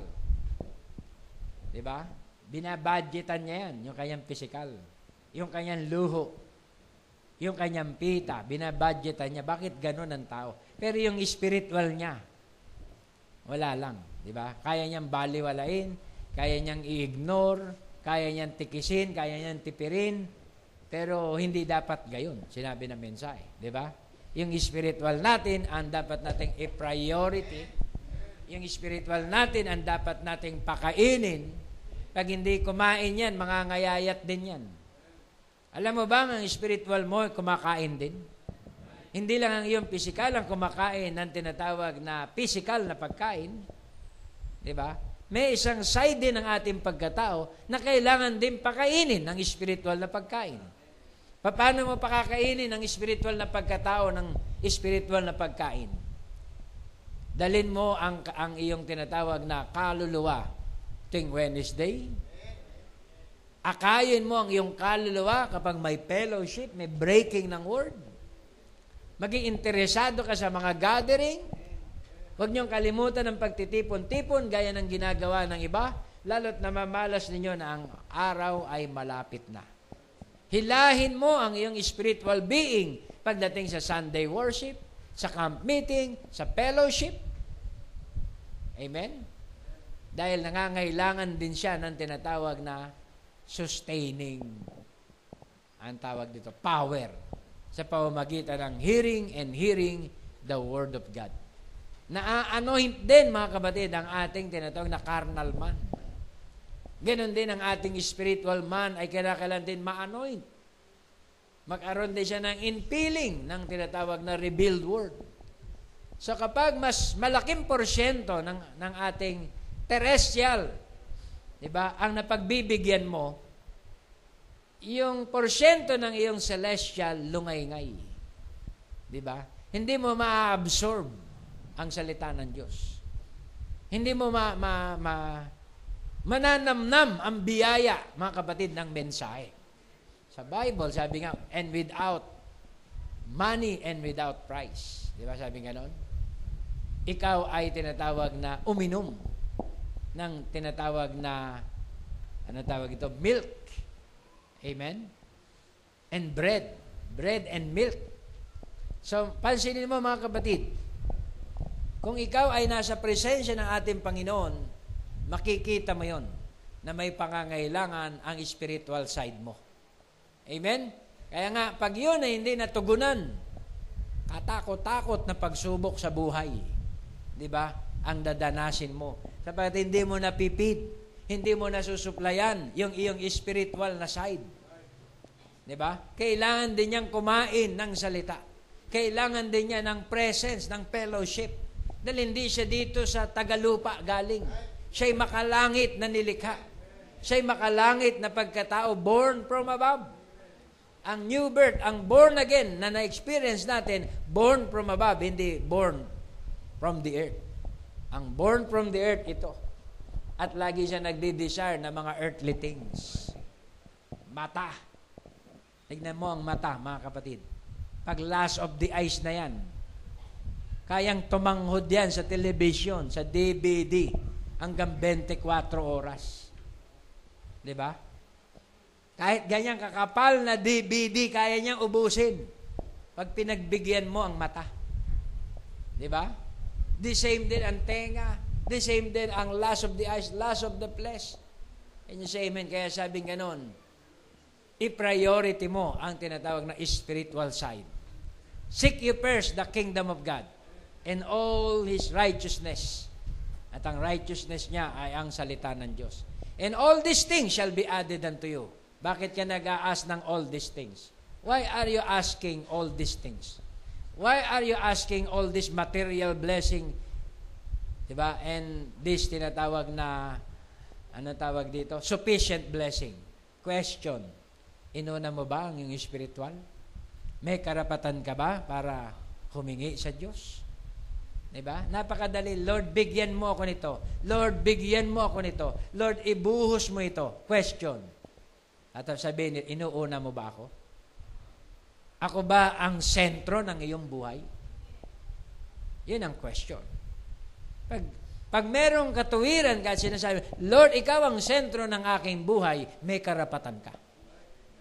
Di ba? Binabudgetan niya yan, yung kanyang physical. Yung kanyang luho. Yung kanyang pita, binabudgetan niya. Bakit ganun ang tao? Pero yung spiritual niya, wala lang. Di ba? Kaya niyang baliwalain, kaya niyang i-ignore, kaya niyang tikisin, kaya niyang tipirin, pero hindi dapat gayon, sinabi ng mensahe. Di ba? Yung spiritual natin, ang dapat nating i-priority. Yung spiritual natin, ang dapat nating pakainin. Pag hindi kumain yan, mangangayayat din yan. Alam mo ba, ang spiritual mo, kumakain din? Hindi lang ang iyong physical ang kumakain ng tinatawag na physical na pagkain. Diba? May isang side din ng ating pagkatao na kailangan din pakainin ng spiritual na pagkain. Paano mo pakakainin ng spiritual na pagkatao ng spiritual na pagkain? Dalin mo ang iyong tinatawag na kaluluwa tuwing Wednesday. Akayin mo ang iyong kaluluwa kapag may fellowship, may breaking ng word. Maging interesado ka sa mga gathering. Huwag niyong kalimutan ang pagtitipon-tipon gaya ng ginagawa ng iba, lalo't namamalas ninyo na ang araw ay malapit na. Hilahin mo ang iyong spiritual being pagdating sa Sunday worship, sa camp meeting, sa fellowship. Amen? Dahil nangangailangan din siya ng tinatawag na sustaining, ang tawag dito, power, sa pamamagitan ng hearing the Word of God. Naaanoint din, mga kapatid, ang ating tinatawag na carnal man. Ganon din ang ating spiritual man ay kailangan din ma-anoint. Magkaroon din siya ng infilling ng tinatawag na revealed word. So kapag mas malaking porsyento ng ating terrestrial, diba, ang napagbibigyan mo, yung porsyento ng iyong celestial lungay-ngay. Diba? Hindi mo ma-absorb ang salita ng Diyos. Hindi mo mananamnam ang biyaya, mga kapatid, ng mensahe. Sa Bible, sabi nga, and without money and without price. Di ba sabi nga noon? Ikaw ay tinatawag na uminom ng tinatawag na, ano tawag ito? Milk. Amen? And bread. Bread and milk. So, pansinin mo, mga kapatid, kung ikaw ay nasa presensya ng ating Panginoon, makikita mo yon na may pangangailangan ang spiritual side mo. Amen? Kaya nga, pag yun ay hindi natugunan, katakot-takot na pagsubok sa buhay, di ba? Ang dadanasin mo. Sapagkat hindi mo napipid, hindi mo nasusuplayan yung iyong spiritual na side. Di ba? Kailangan din niyang kumain ng salita. Kailangan din niya ng presence, ng fellowship. Dahil hindi siya dito sa tagalupa galing. Siya'y makalangit na nilikha. Siya'y makalangit na pagkatao, born from above. Ang new birth, ang born again na na-experience natin, born from above, hindi born from the earth. Ang born from the earth, ito. At lagi siya nagdi-desire ng mga earthly things. Mata. Tignan mo ang mata, mga kapatid. Pag last of the eyes na yan, kayang tumanghod yan sa television, sa DVD, hanggang 24 oras. Diba? Kahit ganyang kakapal na DVD, kaya niyang ubusin pag pinagbigyan mo ang mata. Diba? The same din ang tenga, the same din ang lust of the eyes, lust of the flesh. And you say amen. Kaya sabing ganon, i-priority mo ang tinatawag na spiritual side. Seek you first the kingdom of God and all His righteousness. At ang righteousness niya ay ang salita ng Diyos. And all these things shall be added unto you. Bakit ka nag-a-ask ng all these things? Why are you asking all these things? Why are you asking all this material blessing? Diba? And this tinatawag na, ano tawag dito? Sufficient blessing. Question. Inuna mo ba ang iyong spiritual? May karapatan ka ba para humingi sa Diyos? Diba? Napakadali. Lord, bigyan mo ako nito. Lord, bigyan mo ako nito. Lord, ibuhos mo ito. Question. At sabihin, inuuna mo ba ako? Ako ba ang sentro ng iyong buhay? Yun ang question. Pag merong katuwiran ka at sinasabi, Lord, ikaw ang sentro ng aking buhay, may karapatan ka.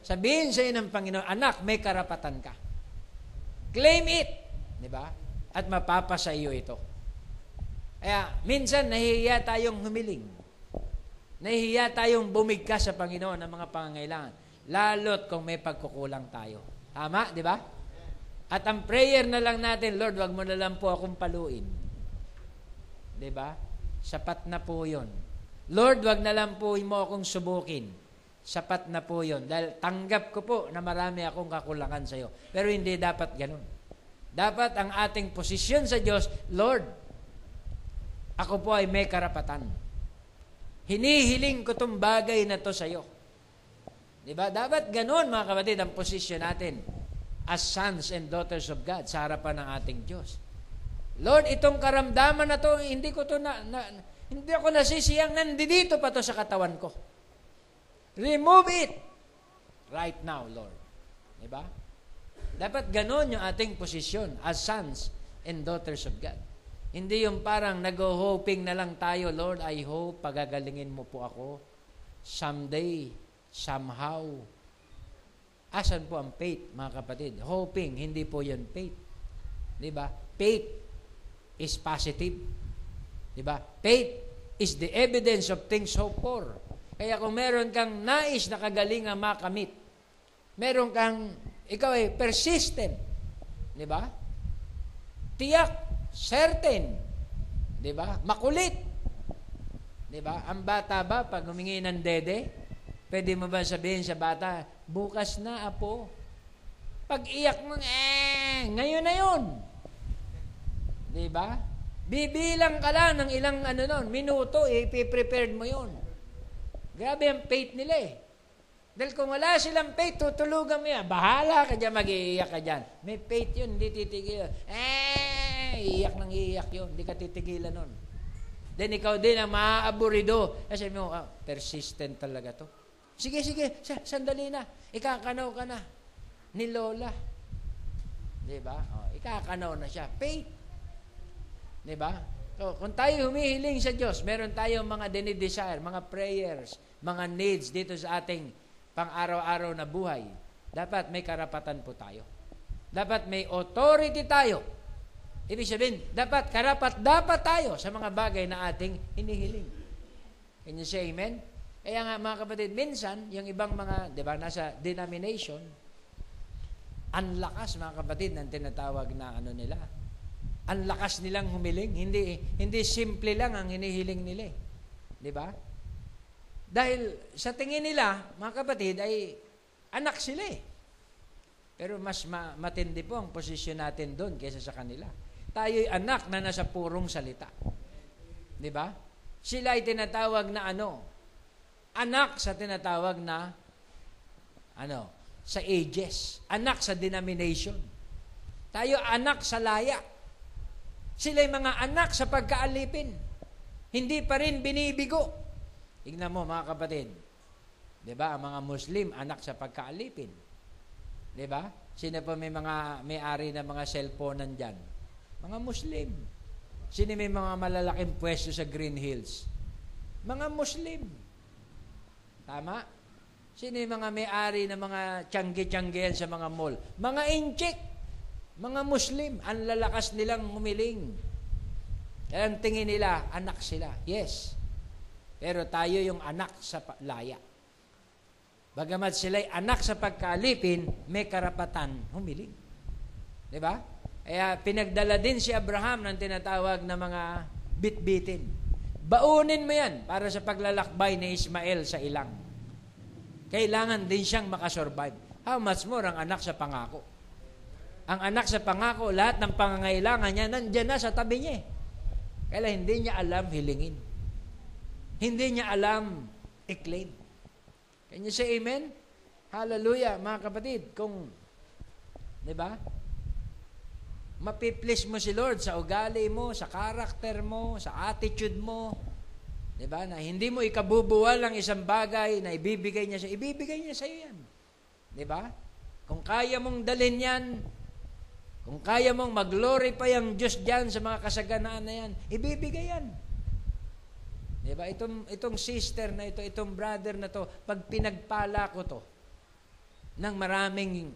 Sabihin sa iyo ng Panginoon, anak, may karapatan ka. Claim it. Di ba? At mapapasa iyo ito. Kaya, minsan, nahihiya tayong humiling. Nahihiya tayong bumigkas sa Panginoon ng mga pangangailangan. Lalo't kung may pagkukulang tayo. Tama, di ba? At ang prayer na lang natin, Lord, wag mo na lang po akong paluin. Di ba? Sapat na po yun. Lord, wag na lang po mo akong subukin. Sapat na po yun. Dahil tanggap ko po na marami akong kakulangan sa iyo. Pero hindi dapat ganun. Dapat ang ating posisyon sa Diyos, Lord, ako po ay may karapatan. Hinihiling ko itong bagay na to sa iyo. Diba? Dapat ganun, mga kapatid, ang posisyon natin as sons and daughters of God sa harapan ng ating Diyos. Lord, itong karamdaman na to, hindi ako nasisiyang, nandito pa to sa katawan ko. Remove it right now, Lord. Diba? Dapat ganun yung ating posisyon as sons and daughters of God. Hindi yung parang nag-hoping na lang tayo, Lord, I hope pagagalingin mo po ako someday, somehow. Asan po ang faith, mga kapatid? Hoping, hindi po yun faith. Diba? Faith is positive. Diba? Faith is the evidence of things hoped for. Kaya kung meron kang nais na kagalingan makamit, meron kang, ikaw ay persistent. Diba? Tiyak, certain. Diba? Makulit. Diba? Ang bata ba, pag humingi ng dede, pwede mo ba sabihin sa bata, bukas na, apo. Pag iyak mo, ngayon na yun. Diba? Bibilang ka lang ng ilang minuto, ipiprepared mo yun. Grabe ang faith nila eh. Dahil kung wala silang faith, tutulugan mo yan. Bahala ka dyan, mag-iiyak ka dyan. May faith yun, hindi titigil. Iiyak nang iiyak yun. Hindi ka titigilan nun. Then ikaw din ang maaaburido. Kasi mo, persistent talaga to. Sige, sandali na. Ikakanaw ka na. Ni Lola. Diba? Ikakanaw na siya. Faith. Diba? So, kung tayo humihiling sa Diyos, meron tayong mga dinidesire, mga prayers, mga needs dito sa ating pang-araw-araw na buhay. Dapat may karapatan po tayo. Dapat may authority tayo. Ibig sabihin, dapat tayo sa mga bagay na ating hinihiling. Can you say amen? Kaya nga mga kapatid, minsan, yung ibang mga, di ba, nasa denomination, ang lakas mga kapatid ng tinatawag na nila. Ang lakas nilang humiling. Hindi simple lang ang hinihiling nila. Di ba? Dahil sa tingin nila, mga kapatid, ay anak sila eh. Pero mas matindi po ang posisyon natin doon kaysa sa kanila. Tayo'y anak na nasa purong salita. Di ba? Sila ay tinatawag na anak sa tinatawag na sa ages. Anak sa denomination. Tayo anak sa laya. Sila'y mga anak sa pagkaalipin. Hindi pa rin binibigo. Tignan mo mga kapatid. Diba? Ang mga Muslim, anak sa pagkaalipin. Diba? Sino pa may-ari na mga cellphone nandyan? Mga Muslim. Sino may mga malalaking pwesto sa Green Hills? Mga Muslim. Tama? Sino yung mga may-ari na mga tiyangge-tiyanggehan sa mga mall? Mga inchik. Mga Muslim, ang lalakas nilang humiling. Kaya ang tingin nila, anak sila. Yes. Pero tayo yung anak sa laya. Bagamat sila'y anak sa pagkaalipin, may karapatan humiling. Diba? Kaya pinagdala din si Abraham ng tinatawag na mga bit-bitin. Baunin mo yan para sa paglalakbay ni Ismael sa ilang. Kailangan din siyang makasurvive. How much more ang anak sa pangako? Ang anak sa pangako, lahat ng pangangailangan niya, nandiyan na sa tabi niya. Kaya hindi niya alam hilingin. Hindi niya alam i-claim. Can you say amen? Hallelujah, mga kapatid. Kung, di ba? Mapiplease mo si Lord sa ugali mo, sa karakter mo, sa attitude mo. Di ba? Na hindi mo ikabubuwal ang isang bagay na ibibigay niya sa iyo yan. Di ba? Kung kaya mong dalhin yan, kung kaya mong mag-glorify ang Diyos dyan sa mga kasaganaan na yan, ibibigay yan. Diba? Itong sister na ito, itong brother na to, pag pinagpala ko to, ng maraming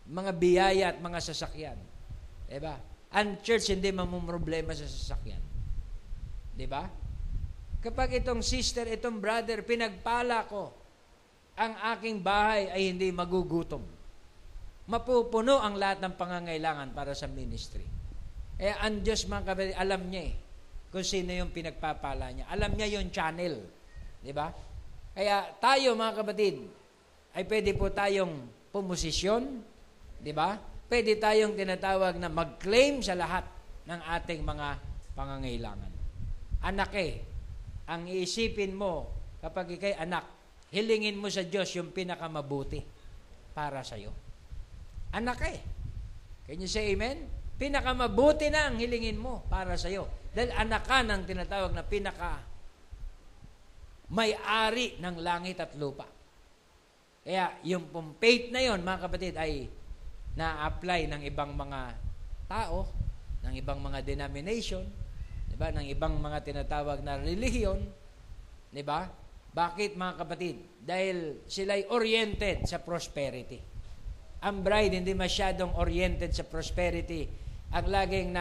mga biyaya at mga sasakyan. Diba? Ang church hindi mamumroblema sa sasakyan. Diba? Kapag itong sister, itong brother, pinagpala ko, ang aking bahay ay hindi magugutom. Mapupuno ang lahat ng pangangailangan para sa ministry. Ang Diyos, mga kapatid, alam niya kung sino yung pinagpapala niya. Alam niya yung channel. Diba? Kaya tayo, mga kapatid, ay pwede po tayong pumosisyon, di ba? Pwede tayong tinatawag na mag-claim sa lahat ng ating mga pangangailangan. Anak ang iisipin mo kapag ikay anak, hilingin mo sa Diyos yung pinakamabuti para sa iyo. Anak Can you say amen? Pinakamabuti na ang hilingin mo para sa iyo. Dahil anak ka ng tinatawag na may-ari ng langit at lupa. Kaya yung faith na yon, mga kapatid, ay na-apply ng ibang mga tao, ng ibang mga denomination, diba? Ng ibang mga tinatawag na relihiyon. Diba? Bakit, mga kapatid? Dahil sila'y oriented sa prosperity. Ang bride hindi masyadong oriented sa prosperity. Ang laging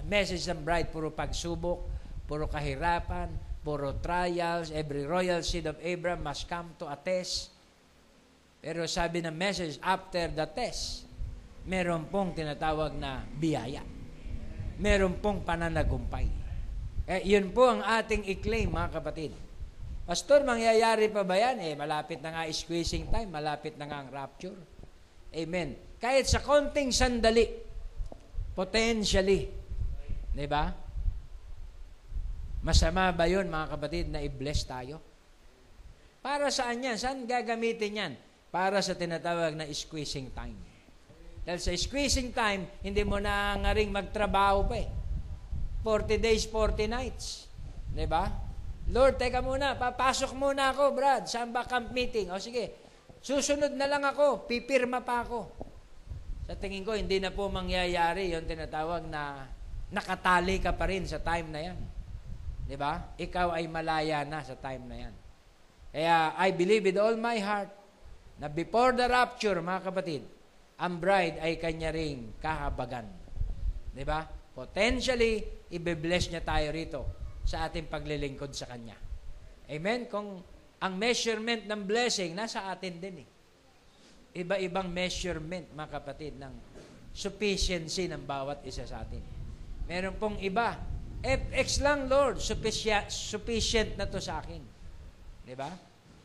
message ng bride, puro pagsubok, puro kahirapan, puro trials, every royal seed of Abraham must come to a test. Pero sabi ng message, after the test, meron pong tinatawag na biyaya. Meron pong pananagumpay. Yun po ang ating i-claim, mga kapatid. Pastor, mangyayari pa ba yan? Malapit na nga squeezing time, malapit na nga ang rapture. Amen. Kahit sa konting sandali, potentially, di ba? Masama ba yun, mga kapatid, na i-bless tayo? Para saan yan? Saan gagamitin yan? Para sa tinatawag na squeezing time. Dahil sa squeezing time, hindi mo na nga ring magtrabaho pa 40 days, 40 nights. Diba? Lord, teka muna, papasok muna ako, Brad. Saan ba camp meeting? O sige, susunod na lang ako, pipirma pa ako. Sa tingin ko, hindi na po mangyayari yung tinatawag na nakatali ka pa rin sa time na yan. Diba? Ikaw ay malaya na sa time na yan. Kaya, I believe with all my heart na before the rapture, mga kapatid, ang bride ay kanya ring kahabagan. Diba? Potentially, ibe-bless niya tayo rito sa ating paglilingkod sa Kanya. Amen? Kung ang measurement ng blessing, nasa atin din Iba-ibang measurement, mga kapatid, ng sufficiency ng bawat isa sa atin. Meron pong iba, FX lang, Lord, sufficient na to sa akin. Diba?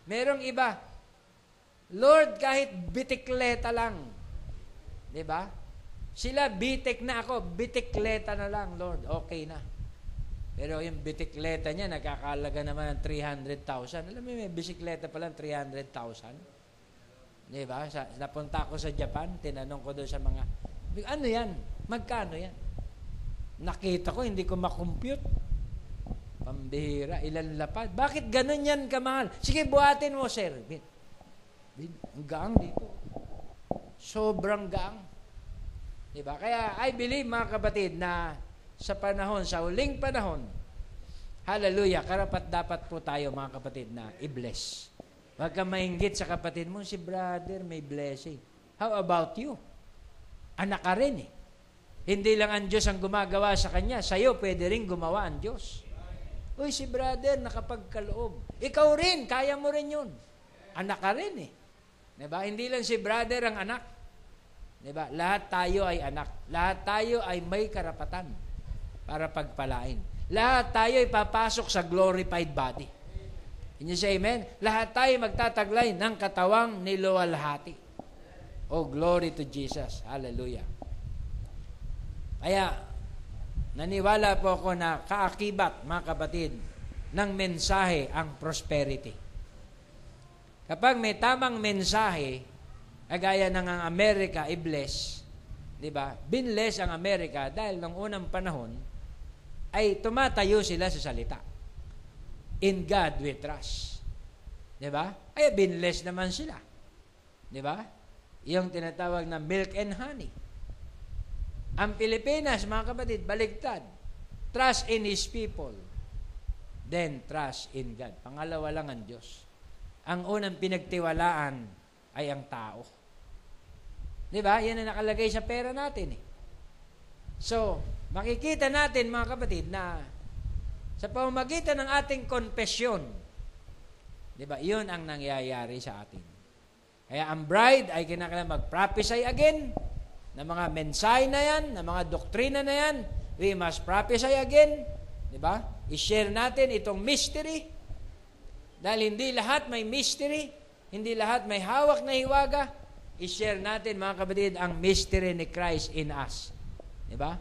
Merong iba, Lord, kahit bitikleta lang. Diba? Sila, bitik na ako, bitikleta na lang, Lord, okay na. Pero yung bitikleta niya, nagkakalaga naman ng 300,000. Alam mo, may bisikleta pa lang, 300,000. Diba? Napunta ako sa Japan, tinanong ko doon sa mga, ano yan? Magkano yan? Nakita ko, hindi ko makompute. Pambihira, ilan lapad. Bakit ganun yan kamahal? Sige, buhatin mo, sir. Ang gaang dito. Sobrang gaang. Diba? Kaya, I believe, mga kapatid, na sa panahon, sa huling panahon, hallelujah, karapat dapat po tayo, mga kapatid, na i-bless. Huwag kang mainggit sa kapatid mo, si brother may blessing. How about you? Anak ka rin Hindi lang ang Diyos ang gumagawa sa kanya, sa'yo pwede rin gumawa ang Diyos. Uy, si brother nakapagkaloob. Ikaw rin, kaya mo rin yun. Anak ka rin Diba? Hindi lang si brother ang anak. Diba? Lahat tayo ay anak. Lahat tayo ay may karapatan para pagpalain. Lahat tayo ay papasok sa glorified body. Can you say amen? Lahat tayo magtataglay ng katawang niluwalhati. Oh, glory to Jesus. Hallelujah. Kaya, naniwala po ako na kaakibat, mga kapatid, ng mensahe ang prosperity. Kapag may tamang mensahe, agaya ng ang Amerika i-bless, di ba? Binless ang Amerika dahil ng unang panahon ay tumatayo sila sa salita. In God we trust. Di ba? Ay binless naman sila. Di ba? Yung tinatawag na milk and honey. Ang Pilipinas, mga kapatid, baligtad. Trust in His people. Then trust in God. Pangalawa lang ang Diyos. Ang unang pinagtiwalaan ay ang tao. Di ba? Yan ang nakalagay sa pera natin eh. So, makikita natin mga kapatid na sa pamamagitan ng ating konfesyon, di ba, yun ang nangyayari sa atin. Kaya ang bride ay kinakailangan mag-prophesy again ng mga mensahe na yan, ng mga doktrina na yan. We must prophesy again. Di ba? I-share natin itong mystery. Dahil hindi lahat may mystery, hindi lahat may hawak na hiwaga. I-share natin mga kapatid ang mystery ni Christ in us. Di ba?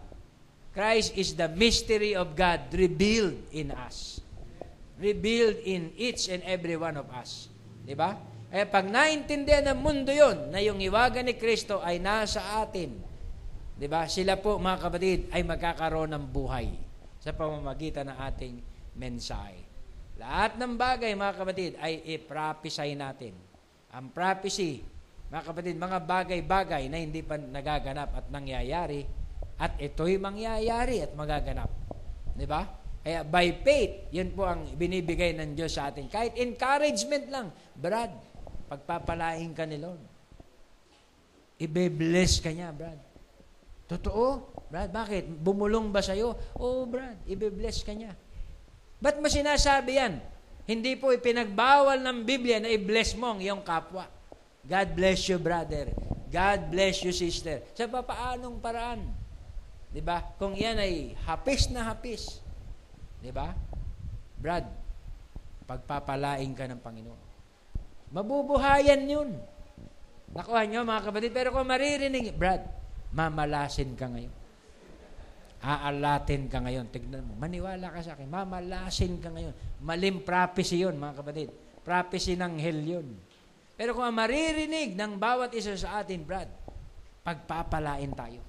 Christ is the mystery of God revealed in us. Revealed in each and every one of us. Di ba? Kaya pag naintindihan ng mundo yon na yung hiwaga ni Kristo ay nasa atin, di ba? Sila po mga kapatid ay magkakaroon ng buhay sa pamamagitan ng ating mensahe. Lahat ng bagay mga kapatid ay i-prophesy natin. Ang prophecy, mga kapatid, mga bagay-bagay na hindi pa nagaganap at nangyayari, at ito'y mangyayari at magaganap. Di ba? Kaya by faith, yun po ang binibigay ng Diyos sa atin. Kahit encouragement lang, Brad, pagpapalain ka ni Lord. Ibe-bless ka niya, Brad. Totoo? Brad, bakit? Bumulong ba sa'yo? Oo, Brad, ibe-bless ka niya. Ba't mo sinasabi yan? Hindi po ipinagbawal ng Biblia na i-bless mo ang iyong kapwa. God bless you, brother. God bless you, sister. Sa papaanong paraan? Diba? Kung yan ay hapis na hapis. Diba? Brad, pagpapalain ka ng Panginoon. Mabubuhayan yun. Nakuha nyo mga kapatid. Pero kung maririnig, Brad, mamalasin ka ngayon. Aalatin ka ngayon. Tignan mo. Maniwala ka sa akin. Mamalasin ka ngayon. Maling prophecy yun, mga kapatid. Prophecy ng hell yun. Pero kung maririnig ng bawat isa sa atin, Brad, pagpapalain tayo.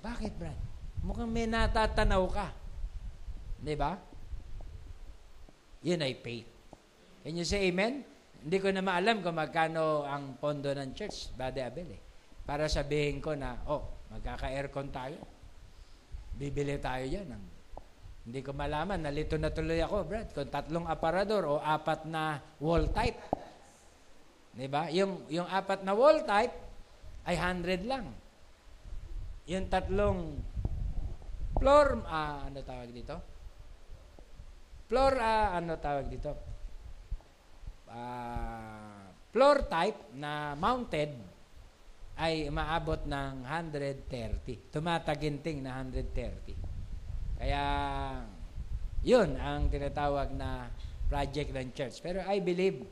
Bakit, Brad? Mukhang may natatanaw ka. Di ba? Yun ay faith. Can you say amen? Hindi ko na maalam kung magkano ang pondo ng church, Brother Abel, para sabihin ko na, magkaka-aircon tayo. Bibili tayo yan. Hindi ko malaman, nalito na tuloy ako, Brad, kung 3 aparador o 4 na wall type. Diba? Yung 4 na wall type ay 100 lang. Yung 3 floor, ano tawag dito? Floor, ano tawag dito? Floor type na mounted ay maabot ng 130. Tumataginting na 130. Kaya, yun ang tinatawag na project ng church. Pero I believe,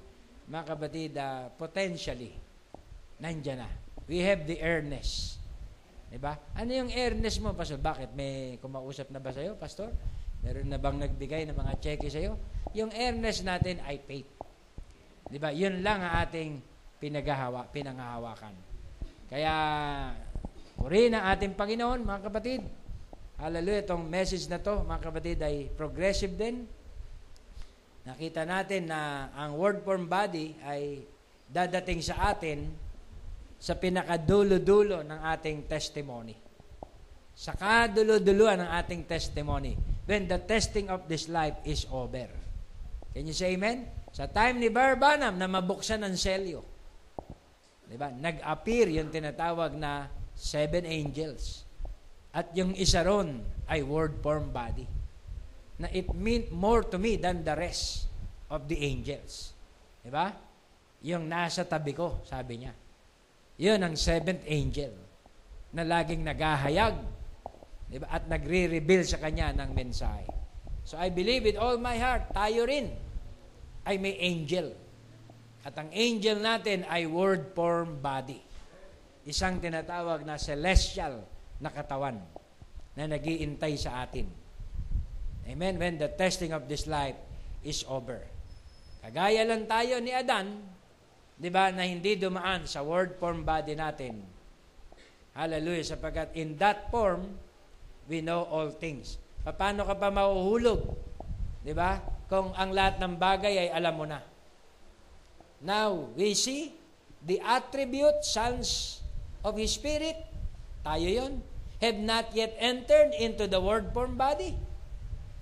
mga kapatid, potentially, nandyan na. We have the earnest. Diba? Ano yung earnest mo, Pastor? Bakit? May kumausap na ba sa'yo, Pastor? Meron na bang nagbigay ng mga cheque sa'yo? Yung earnest natin ay faith. Diba? Yun lang ang ating pinanghahawakan. Kaya, purihin ang ating Panginoon, mga kapatid. Hallelujah, itong message na to, mga kapatid, ay progressive din. Nakita natin na ang word form body ay dadating sa atin sa pinakadulo-dulo ng ating testimony. Sa kadulo-duluan ng ating testimony. When the testing of this life is over. Can you say amen? Sa time ni Barbanam na mabuksan ang selyo. Diba? Nag-appear yung tinatawag na 7 angels. At yung isa ron ay word form body. Na it meant more to me than the rest of the angels. Diba? Yung nasa tabi ko, sabi niya. Yun ang 7th angel na laging naghahayag, diba? At nagre-reveal sa kanya ng mensahe. So I believe with all my heart, tayo rin ay may angel. At ang angel natin ay word form body. Isang tinatawag na celestial na katawan na nag-iintay sa atin. Amen? When the testing of this life is over. Kagaya lang tayo ni Adan, di ba, na hindi dumaan sa word form body natin. Hallelujah, sapagkat in that form, we know all things. Paano ka pa mahuhulog? Di ba? Kung ang lahat ng bagay ay alam mo na. Now, we see the attribute, sons of His Spirit, tayo yon, have not yet entered into the word form body.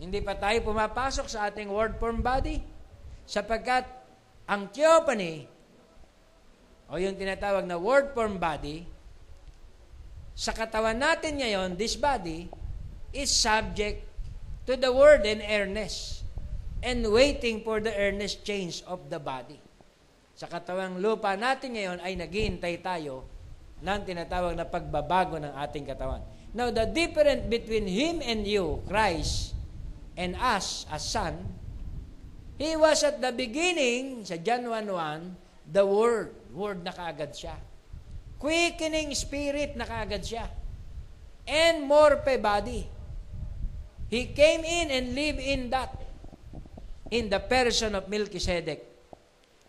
Hindi pa tayo pumapasok sa ating word form body sapagkat ang theophany o yung tinatawag na word form body sa katawan natin ngayon, this body, is subject to the word and earnest and waiting for the earnest change of the body. Sa katawang lupa natin ngayon ay naghihintay tayo ng tinatawag na pagbabago ng ating katawan. Now, the difference between Him and you, Christ, and us as Son, He was at the beginning, sa John 1:1, the Word. Word na kaagad siya. Quickening Spirit na kaagad siya. And more pa body. He came in and lived in that, in the person of Melchizedek.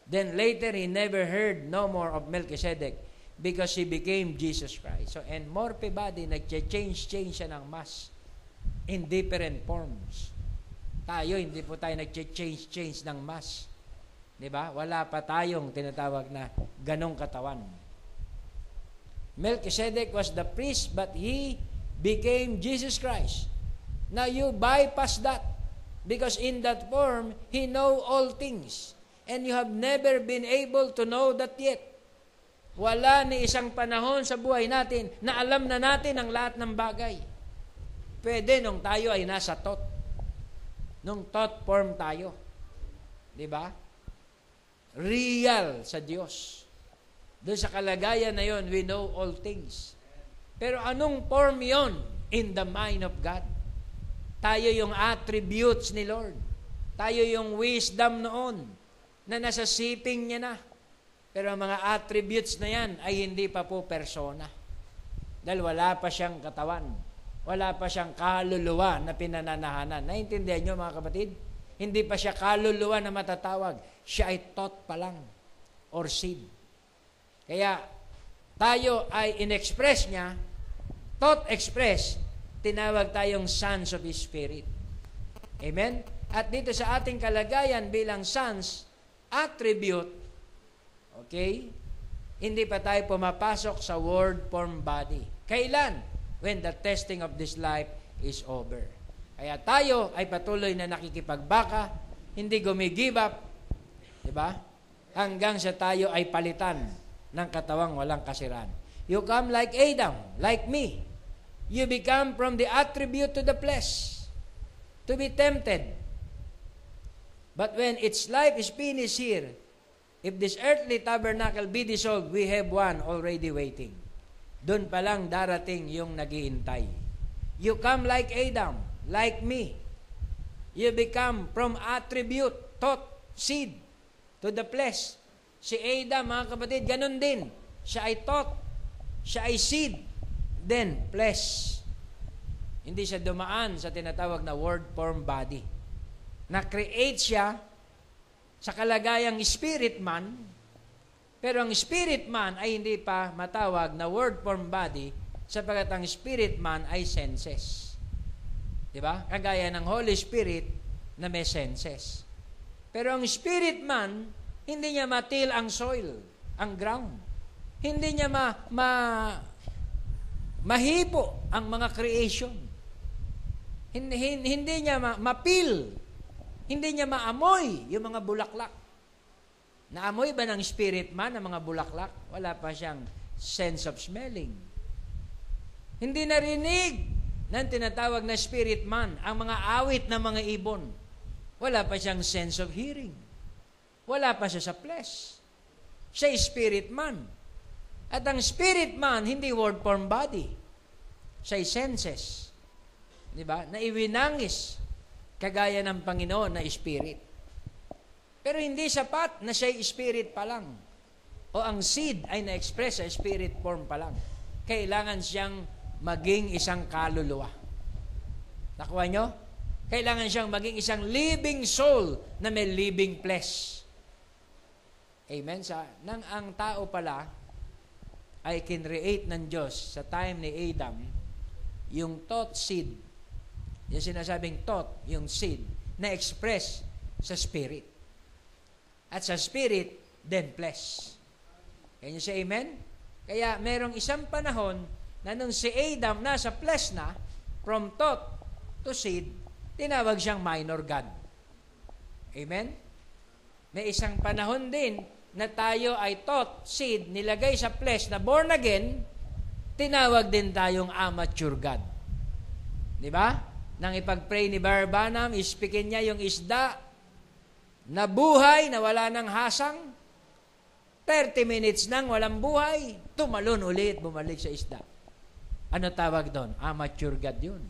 Then later, He never heard no more of Melchizedek because He became Jesus Christ. So, and more pa body, nag-change siya ng mass in different forms. Tayo, hindi po tayo nag-change ng mass. Diba? Wala pa tayong tinatawag na ganong katawan. Melchizedek was the priest, but he became Jesus Christ. Now you bypass that, because in that form, He know all things. And you have never been able to know that yet. Wala ni isang panahon sa buhay natin na alam na natin ang lahat ng bagay. Pwede nung tayo ay nasa thought. Nung thought form tayo. Diba? Real sa Diyos. Doon sa kalagayan na yon, we know all things. Pero anong form yon? In the mind of God. Tayo yung attributes ni Lord. Tayo yung wisdom noon na nasa siping niya na. Pero ang mga attributes na yan ay hindi pa po persona. Dahil wala pa siyang katawan. Wala pa siyang kaluluwa na pinananahanan. Naintindihan nyo mga kapatid? Hindi pa siya kaluluwa na matatawag. Siya ay thought pa lang or seed. Kaya tayo ay in-express niya, thought express, tinawag tayong sons of His Spirit. Amen? At dito sa ating kalagayan bilang sons, attribute, okay, hindi pa tayo pumapasok sa word form body. Kailan? When the testing of this life is over. Kaya tayo ay patuloy na nakikipagbaka, hindi gumigive up, diba? Hanggang sa tayo ay palitan ng katawang walang kasiraan. You come like Adam, like me. You become from the attribute to the flesh, to be tempted. But when its life is finished here, if this earthly tabernacle be dissolved, we have one already waiting. Doon pa lang darating yung naghihintay. You come like Adam, like me. You become from attribute, thought, seed, to the flesh. Si Adam, mga kapatid, ganun din. Siya ay thought, siya ay seed, then flesh. Hindi siya dumaan sa tinatawag na word form body. Na-create siya sa kalagayang spirit man, pero ang spirit man ay hindi pa matawag na word form body sapagkat ang spirit man ay senses. Diba? Kagaya ng Holy Spirit na may senses. Pero ang spirit man, hindi niya matil ang soil, ang ground. Hindi niya mahipo ang mga creation. Hindi niya mapil. Hindi niya maamoy yung mga bulaklak. Naamoy ba ng spirit man ang mga bulaklak? Wala pa siyang sense of smelling. Hindi narinig ng tinatawag na spirit man ang mga awit ng mga ibon. Wala pa siyang sense of hearing. Wala pa siya sa flesh. Siya spirit man. At ang spirit man, hindi word form body. Siya senses. Diba? Na iwinangis kagaya ng Panginoon na spirit. Pero hindi sapat na siya spirit pa lang. O ang seed ay na-express sa spirit form pa lang. Kailangan siyang maging isang kaluluwa. Nakuha nyo? Kailangan siyang maging isang living soul na may living flesh. Amen? Nang ang tao pala ay kinreate ng Diyos sa time ni Adam, yung thought seed, yung sinasabing thought, yung seed, na-express sa spirit. At sa spirit, then flesh. Can you say amen? Kaya merong isang panahon na nung si Adam nasa flesh na, from thought to seed, tinawag siyang minor God. Amen? May isang panahon din na tayo ay thought, seed, nilagay sa flesh na born again, tinawag din tayong amateur God. Di ba? Nang ipag-pray ni Barbanam, ispikin niya yung isda na buhay, na wala ng hasang. 30 minutes nang walang buhay, tumalon ulit, bumalik sa isda. Ano tawag doon? Amateur God yun.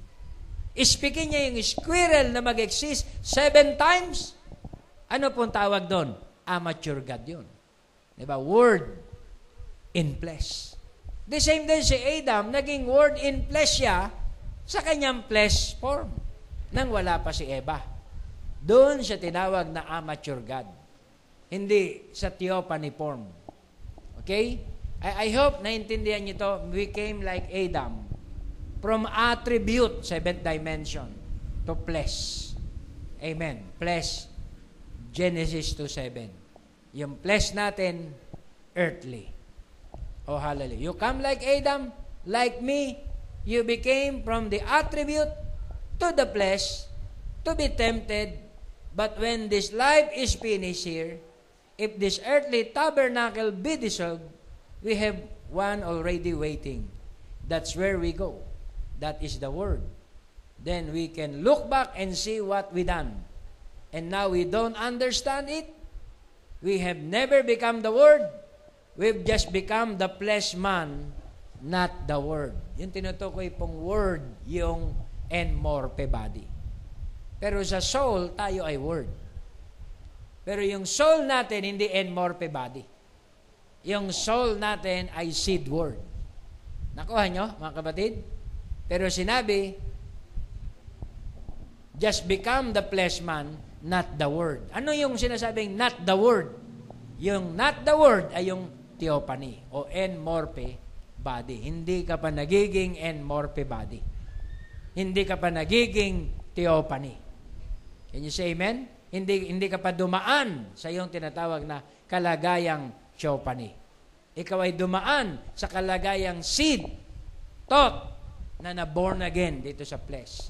Ispikin niya yung squirrel na mag-exist 7 times. Ano pong tawag doon? Amateur God yun. Diba? Word in flesh. The same din si Adam, naging word in flesh siya sa kanyang flesh form nang wala pa si Eva. Doon siya tinawag na amateur God. Hindi sa theophany form. Okay? I hope naintindihan niyo to. We came like Adam from attribute, 7th dimension, to flesh. Amen. Flesh. Genesis 2:7. Yung flesh natin, earthly. Oh, hallelujah. You come like Adam, like me. You became from the attribute to the flesh to be tempted. But when this life is finished here, if this earthly tabernacle be dissolved, we have one already waiting. That's where we go. That is the Word. Then we can look back and see what we done. And now we don't understand it. We have never become the Word. We've just become the flesh man, not the Word. Yung tinutukoy pong Word, yung enmorphe body. Pero sa soul, tayo ay Word. Pero yung soul natin, hindi enmorphe body. Yung soul natin ay seed word. Nakuha nyo, mga kapatid? Pero sinabi, just become the flesh man, not the word. Ano yung sinasabing not the word? Yung not the word ay yung theophany o enmorphe body. Hindi ka pa nagiging enmorphe body. Hindi ka pa nagiging theophany. Can you say amen? Hindi ka pa dumaan sa iyong tinatawag na kalagayang theophany. Ikaw ay dumaan sa kalagayang seed, thought, na born again dito sa flesh.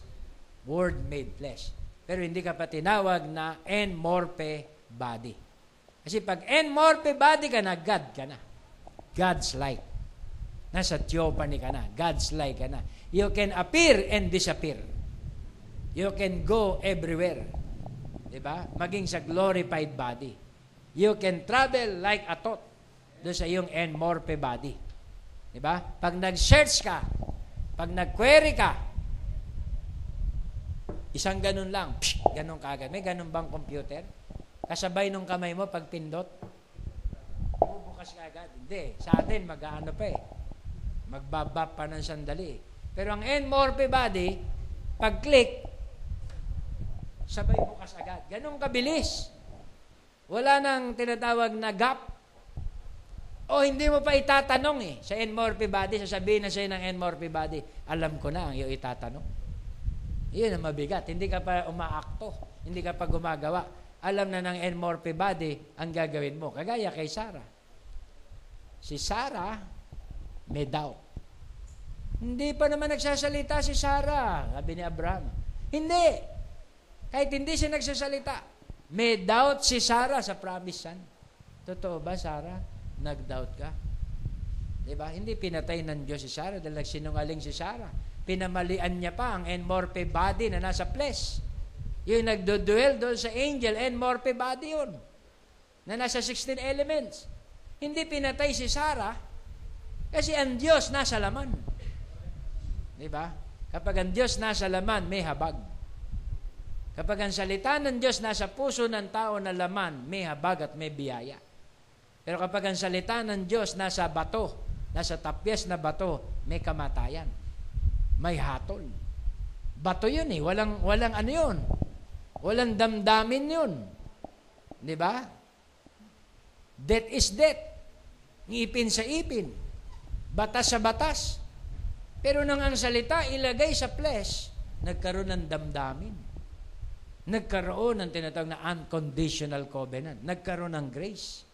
Word made flesh. Pero hindi ka pa tinawag na enmorphe body. Kasi pag enmorphe body ka na, God ka na. God's like. Nasa theophany ka na. God's like ka na. You can appear and disappear. You can go everywhere. Diba? Maging sa glorified body. You can travel like a thought doon sa iyong enmorphe body. Diba? Pag nag-search ka, pag nag-query ka, isang ganun lang, ganun kagad. May ganun bang computer? Kasabay nung kamay mo pag pindot? Bubukas ka agad. Hindi. Sa atin, mag-ano pa eh. Magbabap pa ng sandali. Pero ang enmorphe body, pag-click, sabay bukas agad. Ganun kabilis. Wala nang tinatawag na gap. O hindi mo pa itatanong eh. Sa enmorphe body, sasabihin na sa'yo ng enmorphe body, alam ko na ang iyong itatanong. Iyon ang mabigat. Hindi ka pa umaakto. Hindi ka pa gumagawa. Alam na ng enmorphe body ang gagawin mo. Kagaya kay Sarah. Si Sarah, may doubt. Hindi pa naman nagsasalita si Sarah, sabi ni Abraham. Hindi. Kahit hindi siya nagsasalita, may doubt si Sarah sa promised son. Totoo ba, Sarah? Nag-doubt ka? Diba? Hindi pinatay ng Diyos si Sarah dahil nagsinungaling si Sarah. Pinamalian niya pa ang enmorphe body na nasa flesh. Yung nagdo-duel doon sa angel, enmorphe body yun. Na nasa 16 elements. Hindi pinatay si Sarah kasi ang Diyos nasa laman. Diba? Kapag ang Diyos nasa laman, may habag. Kapag ang salita ng Diyos nasa puso ng tao na laman, may habag at may biyaya. Pero kapag ang salita ng Diyos nasa bato, nasa tapyas na bato, may kamatayan. May hatol. Bato yun eh. Walang ano yun. Walang damdamin yun. Di ba? Death is death. Ngipin sa ipin. Batas sa batas. Pero nang ang salita ilagay sa flesh, nagkaroon ng damdamin. Nagkaroon ng tinatawag na unconditional covenant. Nagkaroon ng grace.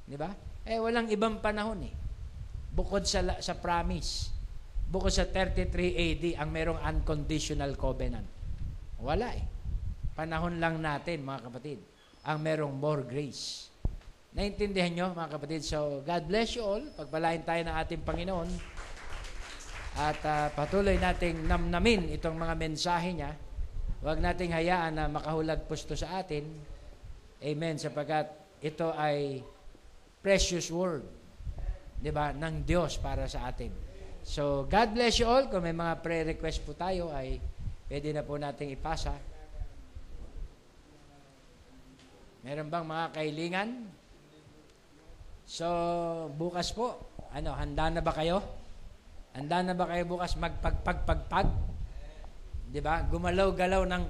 Di ba? Walang ibang panahon eh. Bukod sa promise. Bukod sa 33 AD, ang merong unconditional covenant. Wala eh. Panahon lang natin, mga kapatid, ang merong more grace. Naintindihan nyo, mga kapatid? So, God bless you all. Pagpalain tayo ng ating Panginoon. At patuloy nating namnamin itong mga mensahe niya. Huwag nating hayaan na makahulagpos to sa atin. Amen. Sapagkat ito ay precious word, di ba, ng Diyos para sa atin. So, God bless you all. Kung may mga prayer request po tayo, ay pwede na po nating ipasa. Meron bang mga kahilingan? So, bukas po, handa na ba kayo? Handa na ba kayo bukas magpagpagpagpag? 'Di ba? Gumalaw-galaw ng